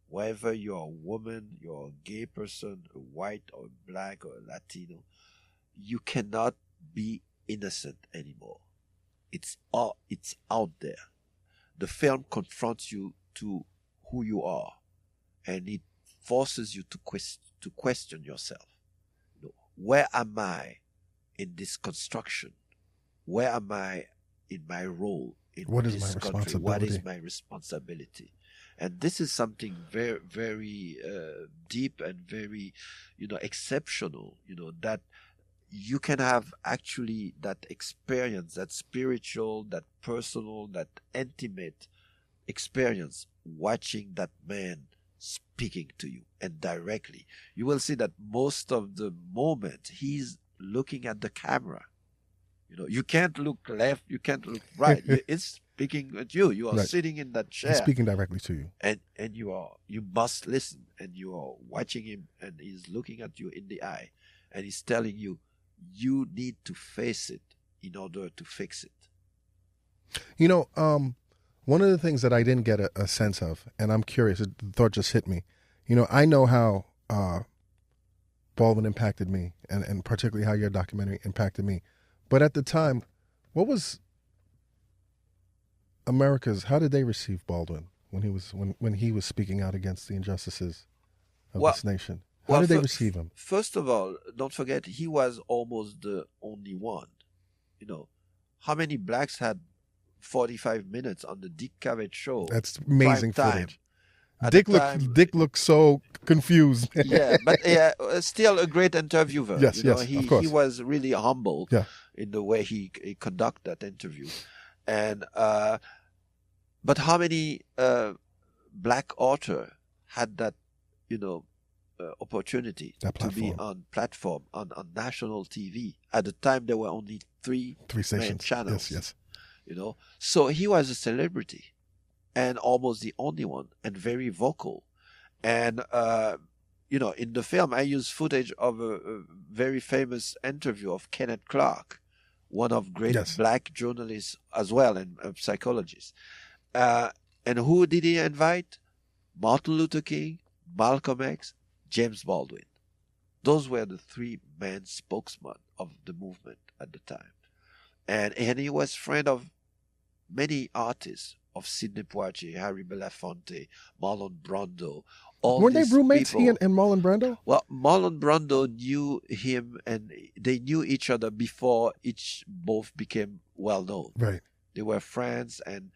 whether you're a woman, you're a gay person, a white or black or Latino, you cannot be innocent anymore. It's out there. The film confronts you to who you are, and it forces you to question yourself. Where am I in this construction? Where am I in my role in this country? What is my responsibility? And this is something very, very deep and very, exceptional. That you can have actually that experience, that spiritual, that personal, that intimate experience watching that man speaking to you, and directly. You will see that most of the moment he's looking at the camera. You can't look left, you can't look right. It's speaking at you. You are right. Sitting in that chair. He's speaking directly to you. And you must listen, and you are watching him, and he's looking at you in the eye, and he's telling you, you need to face it in order to fix it. You know, one of the things that I didn't get a sense of, and I'm curious, the thought just hit me. You know, I know how Baldwin impacted me, and particularly how your documentary impacted me. But at the time, what was how did they receive Baldwin when he was speaking out against the injustices of this nation? How did they receive him? First of all, don't forget, he was almost the only one. You know, how many blacks had 45 minutes on the Dick Cavett show? That's amazing prime footage. time. Dick looked so confused. Yeah, but still a great interviewer. Yes, you know, yes, of course. He was really humble Yeah. in the way he conducted that interview. And but how many black author had that, you know, opportunity to be on platform on national TV? At the time, there were only three stations, channels. Yes. You know, so he was a celebrity, and almost the only one, and very vocal. And you know, in the film, I use footage of a very famous interview of Kenneth Clark, one of great black journalists as well, and psychologists. And who did he invite? Martin Luther King, Malcolm X, James Baldwin. Those were the three main spokesmen of the movement at the time. And he was friend of many artists, of Sidney Poitier, Harry Belafonte, Marlon Brando. Weren't they roommates, he and Marlon Brando? Well, Marlon Brando knew him, and they knew each other before both became well known. Right. They were friends, and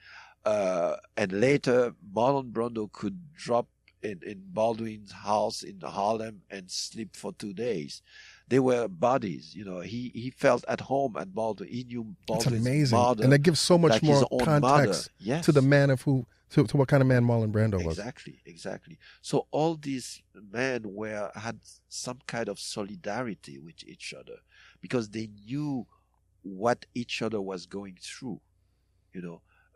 later Marlon Brando could drop in Baldwin's house in Harlem and sleep for 2 days. They were buddies, you know. He felt at home at Baldwin. He knew Baldwin's amazing. mother, and that gives so much like more his own context mother. to the man of to what kind of man Marlon Brando was. Exactly. So all these men had some kind of solidarity with each other because they knew what each other was going through. You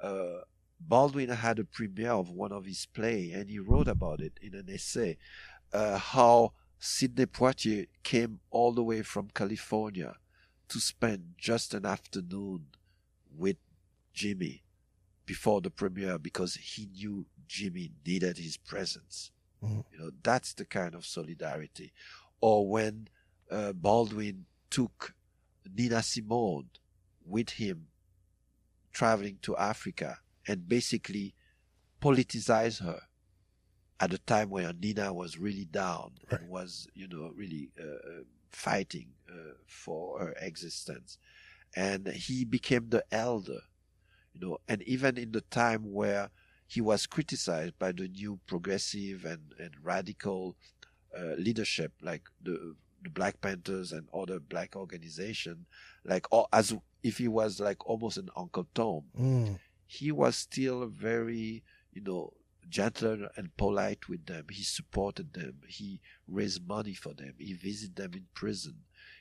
know, Baldwin had a premiere of one of his plays, and he wrote about it in an essay, how Sidney Poitier came all the way from California to spend just an afternoon with Jimmy before the premiere because he knew Jimmy needed his presence. You know, that's the kind of solidarity. Or when Baldwin took Nina Simone with him traveling to Africa and basically politicized her at a time where Nina was really down and was, you know, really fighting for her existence. And he became the elder, you know, and even in the time where he was criticized by the new progressive and radical leadership, like the Black Panthers and other black organizations, like as if he was like almost an Uncle Tom. He was still very, you know, gentle and polite with them. He supported them. He raised money for them. He visited them in prison.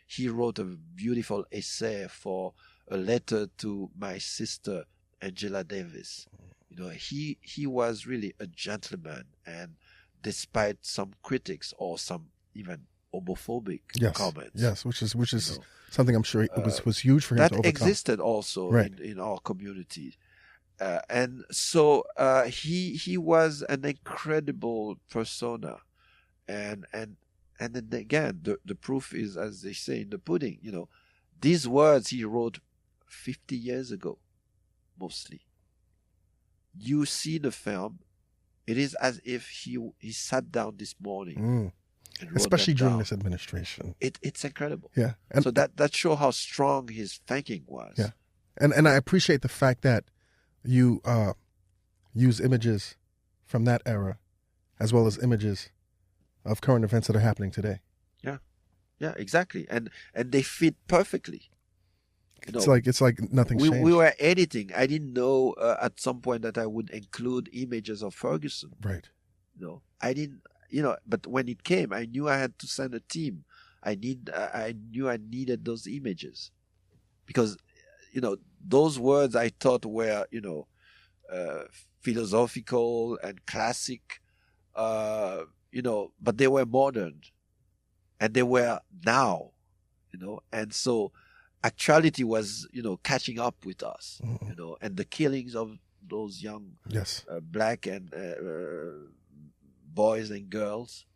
He wrote a beautiful essay for a letter to my sister, Angela Davis. You know, he was really a gentleman, and despite some critics or some even homophobic comments. Yes, which is something I'm sure was huge for him to overcome. That existed also in our community. And so he was an incredible persona, and then again the proof is, as they say, in the pudding. You know, these words he wrote 50 years ago, mostly. You see the film, it is as if he sat down this morning, and especially during this administration. It's incredible. Yeah, and so that shows how strong his thinking was. Yeah, and I appreciate the fact that you use images from that era as well as images of current events that are happening today. Yeah, exactly. And they fit perfectly. You know, it's like nothing changed. We were editing. I didn't know at some point that I would include images of Ferguson. Right. You know, I didn't, you know, but when it came, I knew I had to send a team. I knew I needed those images because, you know, those words I thought were, you know, philosophical and classic, you know, but they were modern and they were now, you know, and so actuality was, catching up with us, and the killings of those young Yes. black and boys and girls,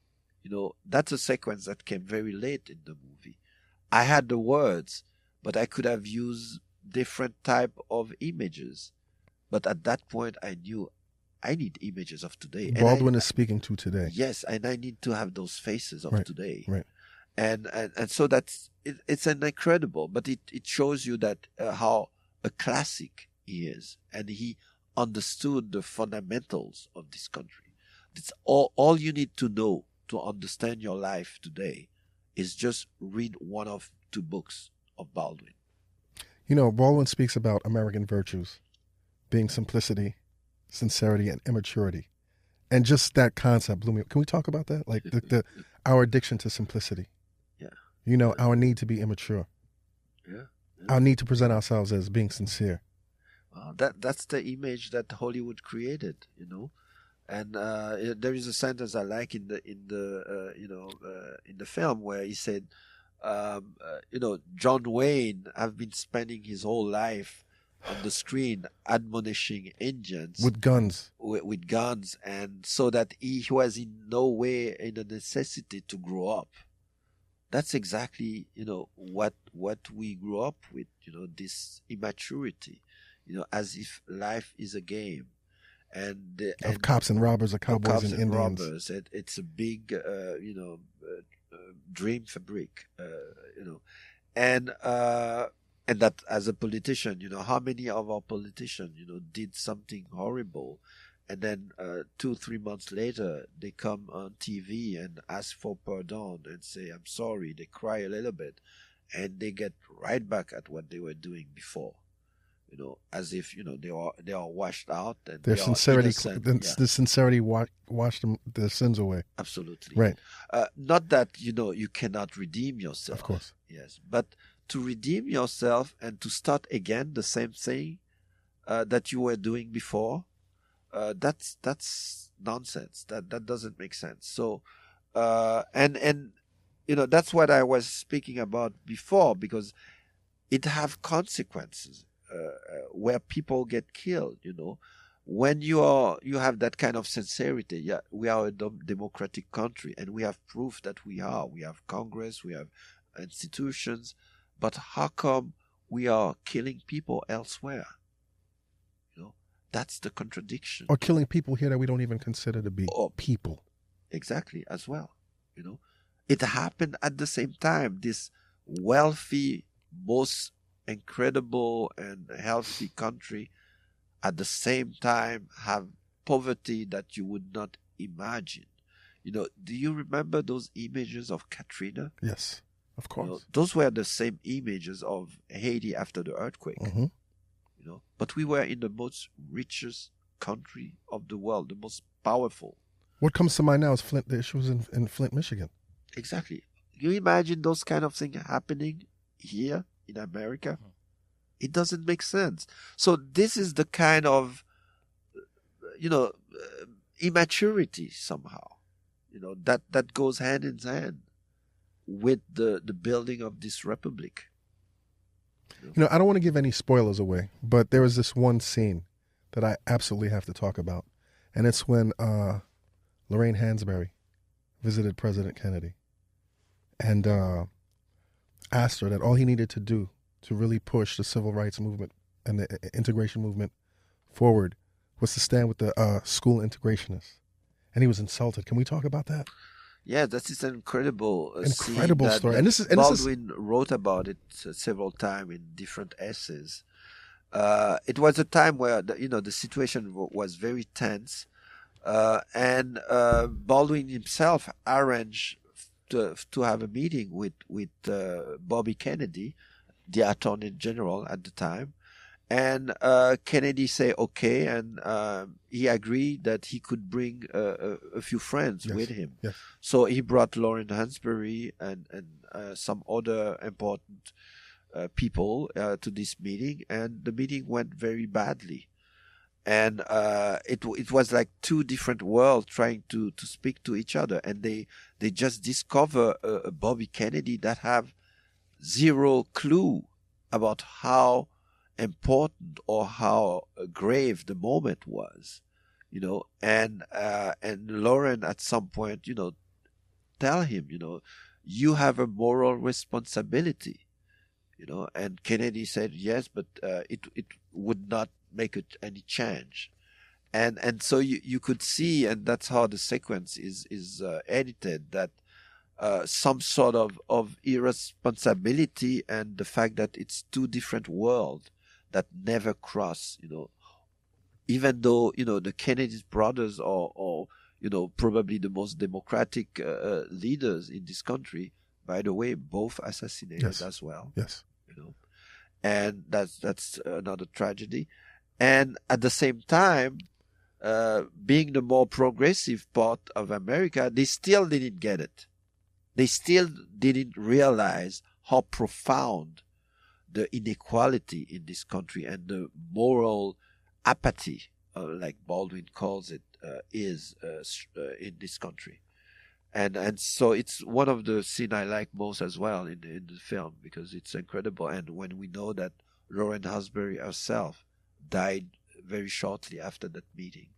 that's a sequence that came very late in the movie. I had the words, but I could have used different type of images. But at that point, I knew I need images of today. Baldwin is speaking to today. Yes, and I need to have those faces of today. Right. And so it's an incredible, but it shows you that how a classic he is, and he understood the fundamentals of this country. It's all you need to know to understand your life today is just read one of 2 books of Baldwin. Baldwin speaks about American virtues being simplicity, sincerity, and immaturity. And just that concept blew me. Can we talk about that? Like our addiction to simplicity. Yeah. Our need to be immature. Yeah. Our need to present ourselves as being sincere. Well, that's the image that Hollywood created, And there is a sentence I like in the film where he said, John Wayne have been spending his whole life on the screen admonishing Indians with guns, and so that he was in no way in a necessity to grow up. That's exactly what we grew up with, this immaturity, as if life is a game. And of cops and robbers, of cowboys and Indians. Robbers. It's a big, dream fabric, and that as a politician, how many of our politicians, did something horrible, and then 2-3 months later they come on TV and ask for pardon and say I'm sorry. They cry a little bit, and they get right back at what they were doing before. As if they are washed out, and their sincerity, the sincerity washed their sins away. Absolutely, right. Not that you cannot redeem yourself, of course, yes, but to redeem yourself and to start again the same thing that you were doing before, that's nonsense. That doesn't make sense. So, and that's what I was speaking about before, because it have consequences. Where people get killed, when you have that kind of sincerity. Yeah, we are a democratic country, and we have proof that we are. We have Congress, we have institutions, but how come we are killing people elsewhere? That's the contradiction. Or killing people here that we don't even consider to be people. Exactly, as well. It happened at the same time. This wealthy, most incredible and healthy country at the same time have poverty that you would not imagine. Do you remember those images of Katrina? Yes, of course. Those were the same images of Haiti after the earthquake. Mm-hmm. But we were in the most richest country of the world, the most powerful. What comes to mind now is Flint. The issue was in Flint, Michigan. Exactly. You imagine those kind of things happening here in America? It doesn't make sense. So this is the kind of, immaturity somehow, that goes hand in hand with the building of this republic. I don't want to give any spoilers away, but there was this one scene that I absolutely have to talk about. And it's when Lorraine Hansberry visited President Kennedy and asked her that all he needed to do to really push the civil rights movement and the integration movement forward was to stand with the school integrationists. And he was insulted. Can we talk about that? Yeah, that is an incredible story. And Baldwin wrote about it several times in different essays. It was a time where the situation was very tense, and Baldwin himself arranged to have a meeting with Bobby Kennedy, the Attorney General at the time, and Kennedy said okay, and he agreed that he could bring a few friends with him. Yes. So he brought Lorraine Hansberry and some other important people to this meeting, and the meeting went very badly. And it was like 2 different worlds trying to speak to each other, and they just discover a Bobby Kennedy that have zero clue about how important or how grave the moment was, you know, and Lauren at some point, you know, tell him, you know, you have a moral responsibility, you know, and Kennedy said yes, but it would not make any change. And so you could see, and that's how the sequence is edited, that some sort of irresponsibility and the fact that it's two different worlds that never cross, you know, even though, you know, the Kennedy brothers are you know, probably the most democratic leaders in this country, by the way, both assassinated Yes. as well. Yes. You know, and that's another tragedy. And at the same time, being the more progressive part of America, they still didn't get it. They still didn't realize how profound the inequality in this country and the moral apathy, like Baldwin calls it, is in this country. And so it's one of the scenes I like most as well in the film, because it's incredible. And when we know that Lauren Hasbury herself died very shortly after that meeting.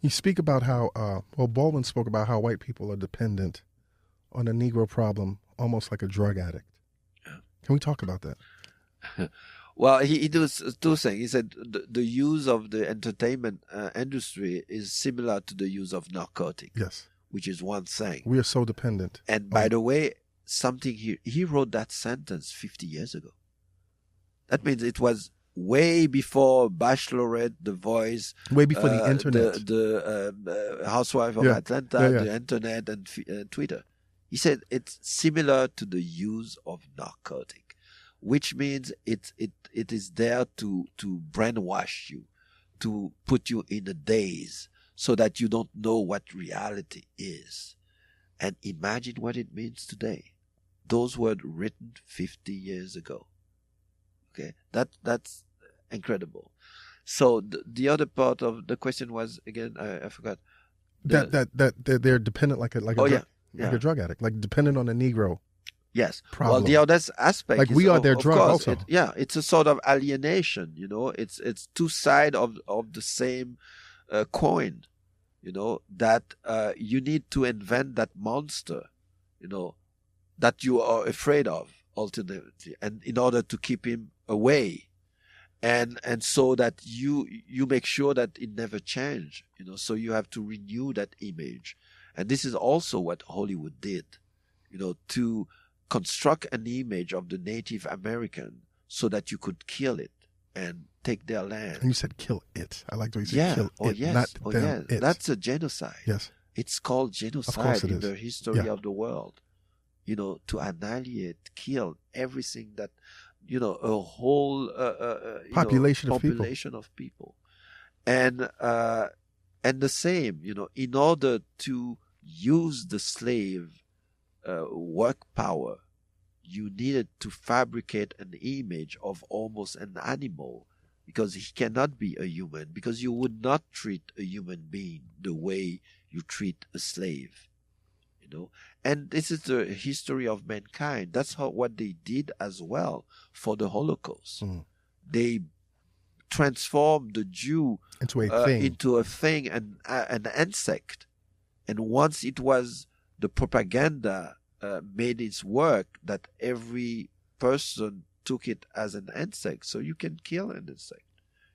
You speak about how, Baldwin spoke about how white people are dependent on the Negro problem, almost like a drug addict. Yeah. Can we talk about that? Well, he does two things. He said the use of the entertainment industry is similar to the use of narcotics, Yes. which is one thing. We are so dependent. And by the way, something he wrote that sentence 50 years ago. That means it was way before Bachelorette, The Voice, Way before the internet. the Housewife of Yeah. Atlanta, Yeah, yeah. the internet, and Twitter. He said it's similar to the use of narcotic, which means it is there to brainwash you, to put you in a daze, so that you don't know what reality is. And imagine what it means today. Those were written 50 years ago. Okay, that's incredible. So the other part of the question was, again, I forgot. That they're dependent like a drug addict, like dependent on a Negro. Yes. Problem. Well, the other aspect, Like is, we are their of drug course, also. it's a sort of alienation. You know, it's two sides of the same coin. You know, that you need to invent that monster, you know, that you are afraid of ultimately, and in order to keep him away, and so that you make sure that it never change. You know, so you have to renew that image, and this is also what Hollywood did. You know, to construct an image of the Native American so that you could kill it and take their land. And you said kill it. I like the way you said kill it, yes. not them. It. That's a genocide. Yes. It's called genocide in the history Yeah. of the world. You know, to annihilate, kill everything that, you know, a whole Population of people. And the same, you know, in order to use the slave work power, you needed to fabricate an image of almost an animal, because he cannot be a human, because you would not treat a human being the way you treat a slave, you know. And this is the history of mankind. That's what they did as well for the Holocaust. They transformed the Jew into a thing, and an insect. And once it was the propaganda made its work, that every person took it as an insect, so you can kill an insect,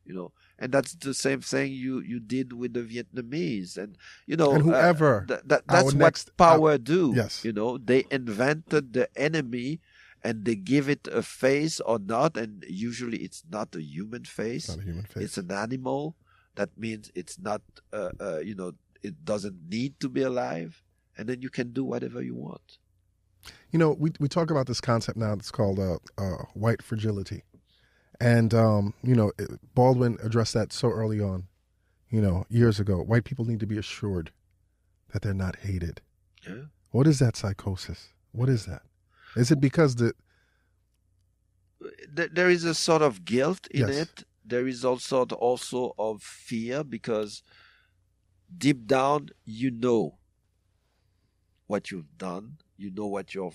you know. And that's the same thing you did with the Vietnamese, and you know, and whoever that's what power do. Yes. You know, they invented the enemy, and they give it a face or not, and usually it's not a human face. It's not a human face. It's an animal. That means it's not, you know, it doesn't need to be alive, and then you can do whatever you want. You know, we talk about this concept now that's called white fragility. And, you know, Baldwin addressed that so early on, you know, years ago. White people need to be assured that they're not hated. Yeah. What is that psychosis? What is that? Is it because there is a sort of guilt in Yes. it. There is also of fear, because deep down, you know what you've done. You know what your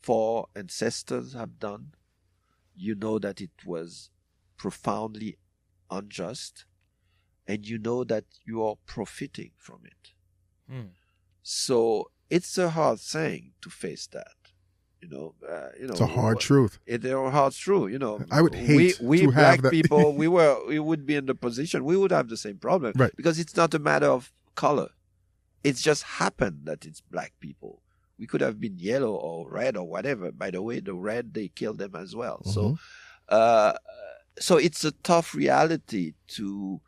four ancestors have done. you know that it was profoundly unjust, and you know that you are profiting from it. So it's a hard thing to face that. It's a hard truth. It's a hard truth. I would hate we to black have that. people. we would be in the position. We would have the same problem, Right? Because it's not a matter of color. It's just happened that it's black people. We could have been yellow or red or whatever. By the way, the red, they killed them as well. So it's a tough reality to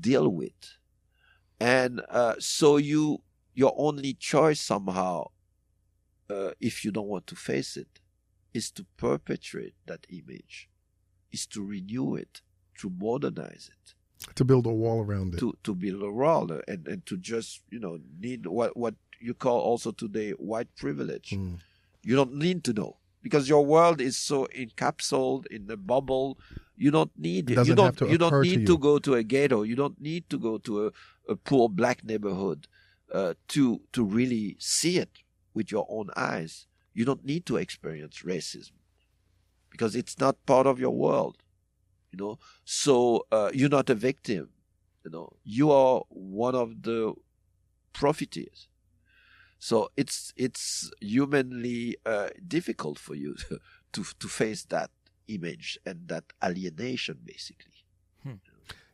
deal with, and so your only choice somehow, if you don't want to face it, is to perpetuate that image, is to renew it, to modernize it, to build a wall around it, to build a wall, and to just need what you call also today white privilege. You don't need to know, because your world is so encapsulated in the bubble. You don't need it. You don't need to go to a ghetto. You don't need to go to a poor black neighborhood to really see it with your own eyes. You don't need to experience racism, because it's not part of your world. So you're not a victim. You are one of the profiteers. So it's humanly difficult for you to face that image and that alienation, basically.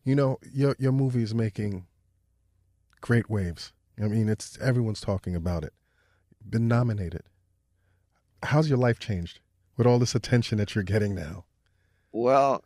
Your movie is making great waves. I mean, everyone's talking about it. Been nominated. How's your life changed with all this attention that you're getting now? Well,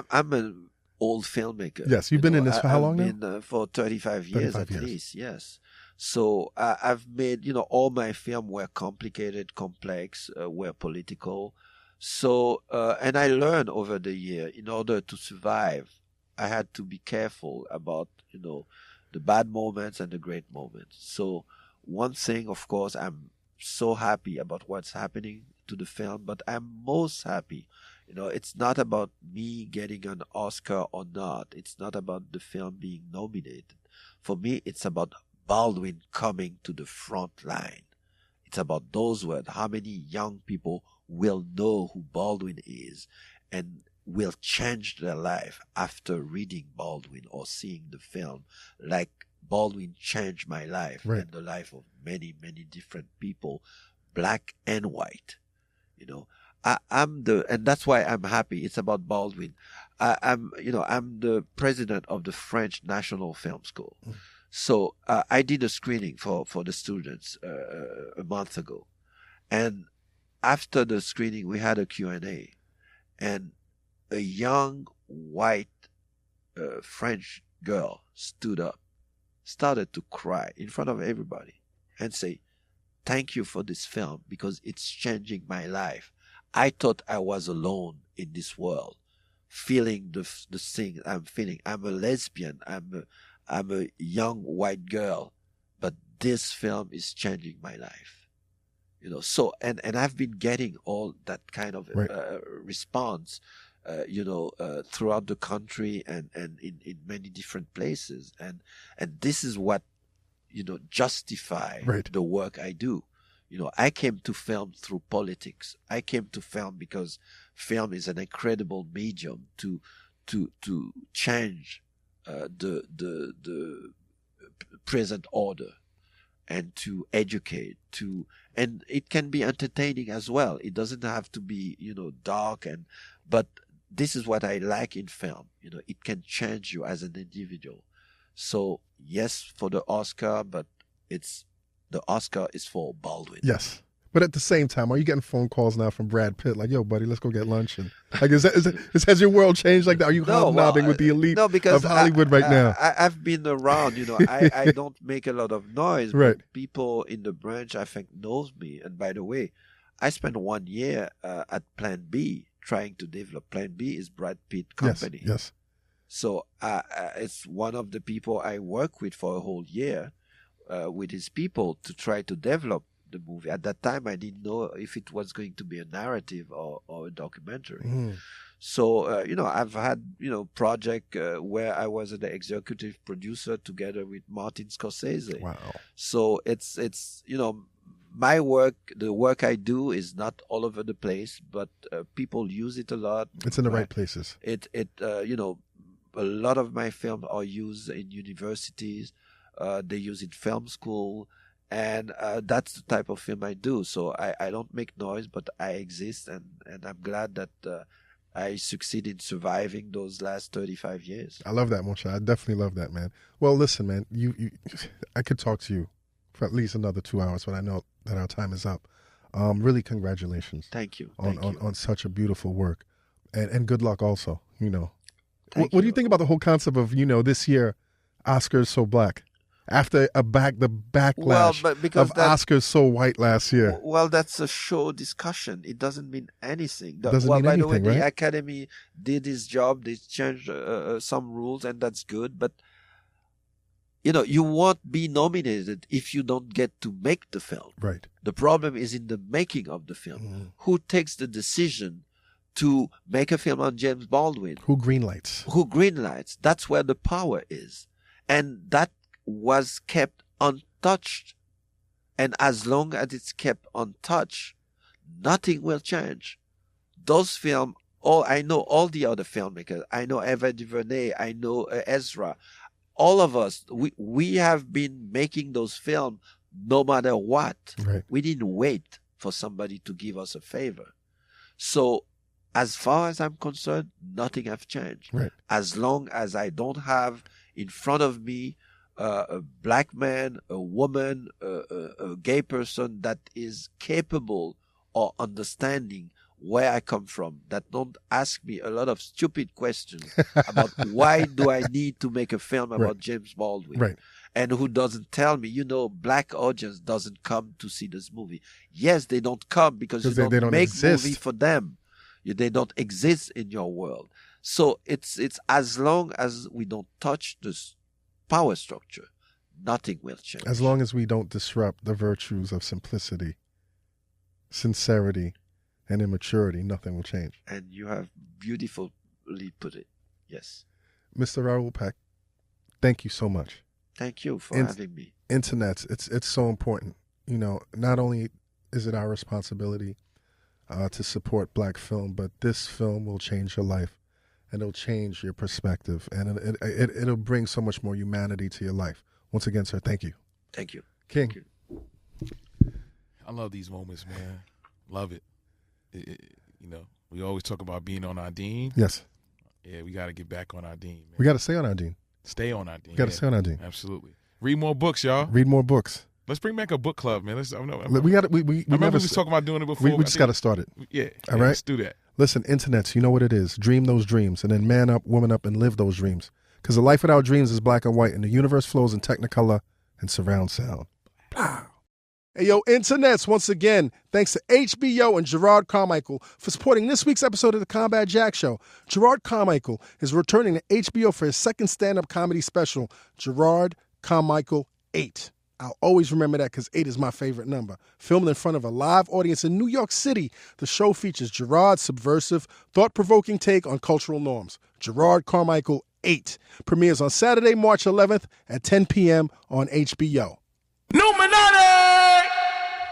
I'm an old filmmaker. Yes, you've been in this for how long now? I've been for 35 years at least, yes. So I've made, all my films were complicated, complex, were political. So, and I learned over the year, in order to survive, I had to be careful about, the bad moments and the great moments. So one thing, of course, I'm so happy about what's happening to the film, but I'm most happy. It's not about me getting an Oscar or not. It's not about the film being nominated. For me, it's about Baldwin coming to the front line. It's about those words. How many young people will know who Baldwin is and will change their life after reading Baldwin or seeing the film, like Baldwin changed my life and the life of many, many different people, black and white. And that's why I'm happy. It's about Baldwin. I'm the president of the French National Film School. So I did a screening for the students a month ago, and after the screening we had a Q&A, and a young white French girl stood up, started to cry in front of everybody, and say, "Thank you for this film, because it's changing my life. I thought I was alone in this world, feeling the thing I'm feeling. I'm a lesbian. I'm a young white girl, but this film is changing my life." So, and I've been getting all that kind of response, throughout the country and in many different places. And this is what, justify the work I do. I came to film through politics. I came to film because film is an incredible medium to change the present order, and to educate, and it can be entertaining as well. It doesn't have to be, dark, but this is what I like in film. It can change you as an individual. So yes, for the Oscar, but the Oscar is for Baldwin. Yes. But at the same time, are you getting phone calls now from Brad Pitt, like, "Yo, buddy, let's go get lunch"? And like, has your world changed like that? Are you hobnobbing with the elite of Hollywood right now? I've been around. I don't make a lot of noise. But people in the branch, I think, knows me. And by the way, I spent 1 year at Plan B trying to develop. Plan B is Brad Pitt company. Yes. So it's one of the people I work with for a whole year, with his people, to try to develop the movie. At that time, I didn't know if it was going to be a narrative or a documentary. So, I've had, project where I was the executive producer together with Martin Scorsese. Wow. So it's my work, the work I do, is not all over the place, but people use it a lot. It's in the right places. A lot of my films are used in universities. They use it in film school, and that's the type of film I do. So I don't make noise, but I exist, and I'm glad that I succeed in surviving those last 35 years. I love that, Moshe. I definitely love that, man. Well, listen, man, I could talk to you for at least another 2 hours, but I know that our time is up. Really, congratulations. Thank you. On such a beautiful work, and good luck also. Thank What do you think about the whole concept of this year, Oscars so black? After the backlash of Oscars so white last year. Well, that's a show discussion. It doesn't mean anything. Doesn't mean by anything, the way, right? the Academy did its job. They changed some rules, and that's good. But you won't be nominated if you don't get to make the film. Right. The problem is in the making of the film. Mm. Who takes the decision to make a film on James Baldwin? Who greenlights? That's where the power is. And that was kept untouched. And as long as it's kept untouched, nothing will change. Those films, I know all the other filmmakers. I know Ava DuVernay. I know Ezra. All of us, we have been making those films no matter what. Right. We didn't wait for somebody to give us a favor. So as far as I'm concerned, nothing has changed. Right. As long as I don't have in front of me a black man, a woman, a gay person that is capable of understanding where I come from, that don't ask me a lot of stupid questions about why do I need to make a film about James Baldwin. Right. And who doesn't tell me, black audience doesn't come to see this movie. Yes, they don't come because you don't make movie for them. They don't exist in your world. So it's as long as we don't touch this power structure, nothing will change. As long as we don't disrupt the virtues of simplicity, sincerity, and immaturity, nothing will change. And you have beautifully put it. Yes. Mr. Raoul Peck, thank you so much. Thank you for having me. Internets, it's so important. Not only is it our responsibility to support black film, but this film will change your life, and it'll change your perspective, and it'll bring so much more humanity to your life. Once again, sir, thank you. Thank you. King. Thank you. I love these moments, man. Love it. We always talk about being on our dean. Yes. Yeah, we got to get back on our dean, man. We got to stay on our dean. Stay on our dean. We got to stay on our dean. Absolutely. Read more books, y'all. Read more books. Let's bring back a book club, man. We remember we was talking about doing it before. We just got to start it. Yeah. All right. Let's do that. Listen, internets, you know what it is. Dream those dreams, and then man up, woman up, and live those dreams. Because the life without dreams is black and white, and the universe flows in Technicolor and surround sound. Pow. Hey, yo, internets, once again, thanks to HBO and Gerard Carmichael for supporting this week's episode of the Combat Jack Show. Gerard Carmichael is returning to HBO for his second stand-up comedy special, Gerard Carmichael 8. I'll always remember that because 8 is my favorite number. Filmed in front of a live audience in New York City, the show features Gerard's subversive, thought-provoking take on cultural norms. Gerard Carmichael 8 premieres on Saturday, March 11th at 10 p.m. on HBO.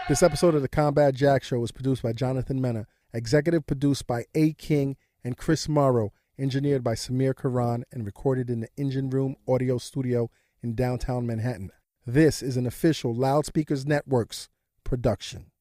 This episode of the Combat Jack Show was produced by Jonathan Mena, executive produced by A. King and Chris Morrow, engineered by Samir Karan, and recorded in the Engine Room Audio Studio in downtown Manhattan. This is an official Loudspeakers Networks production.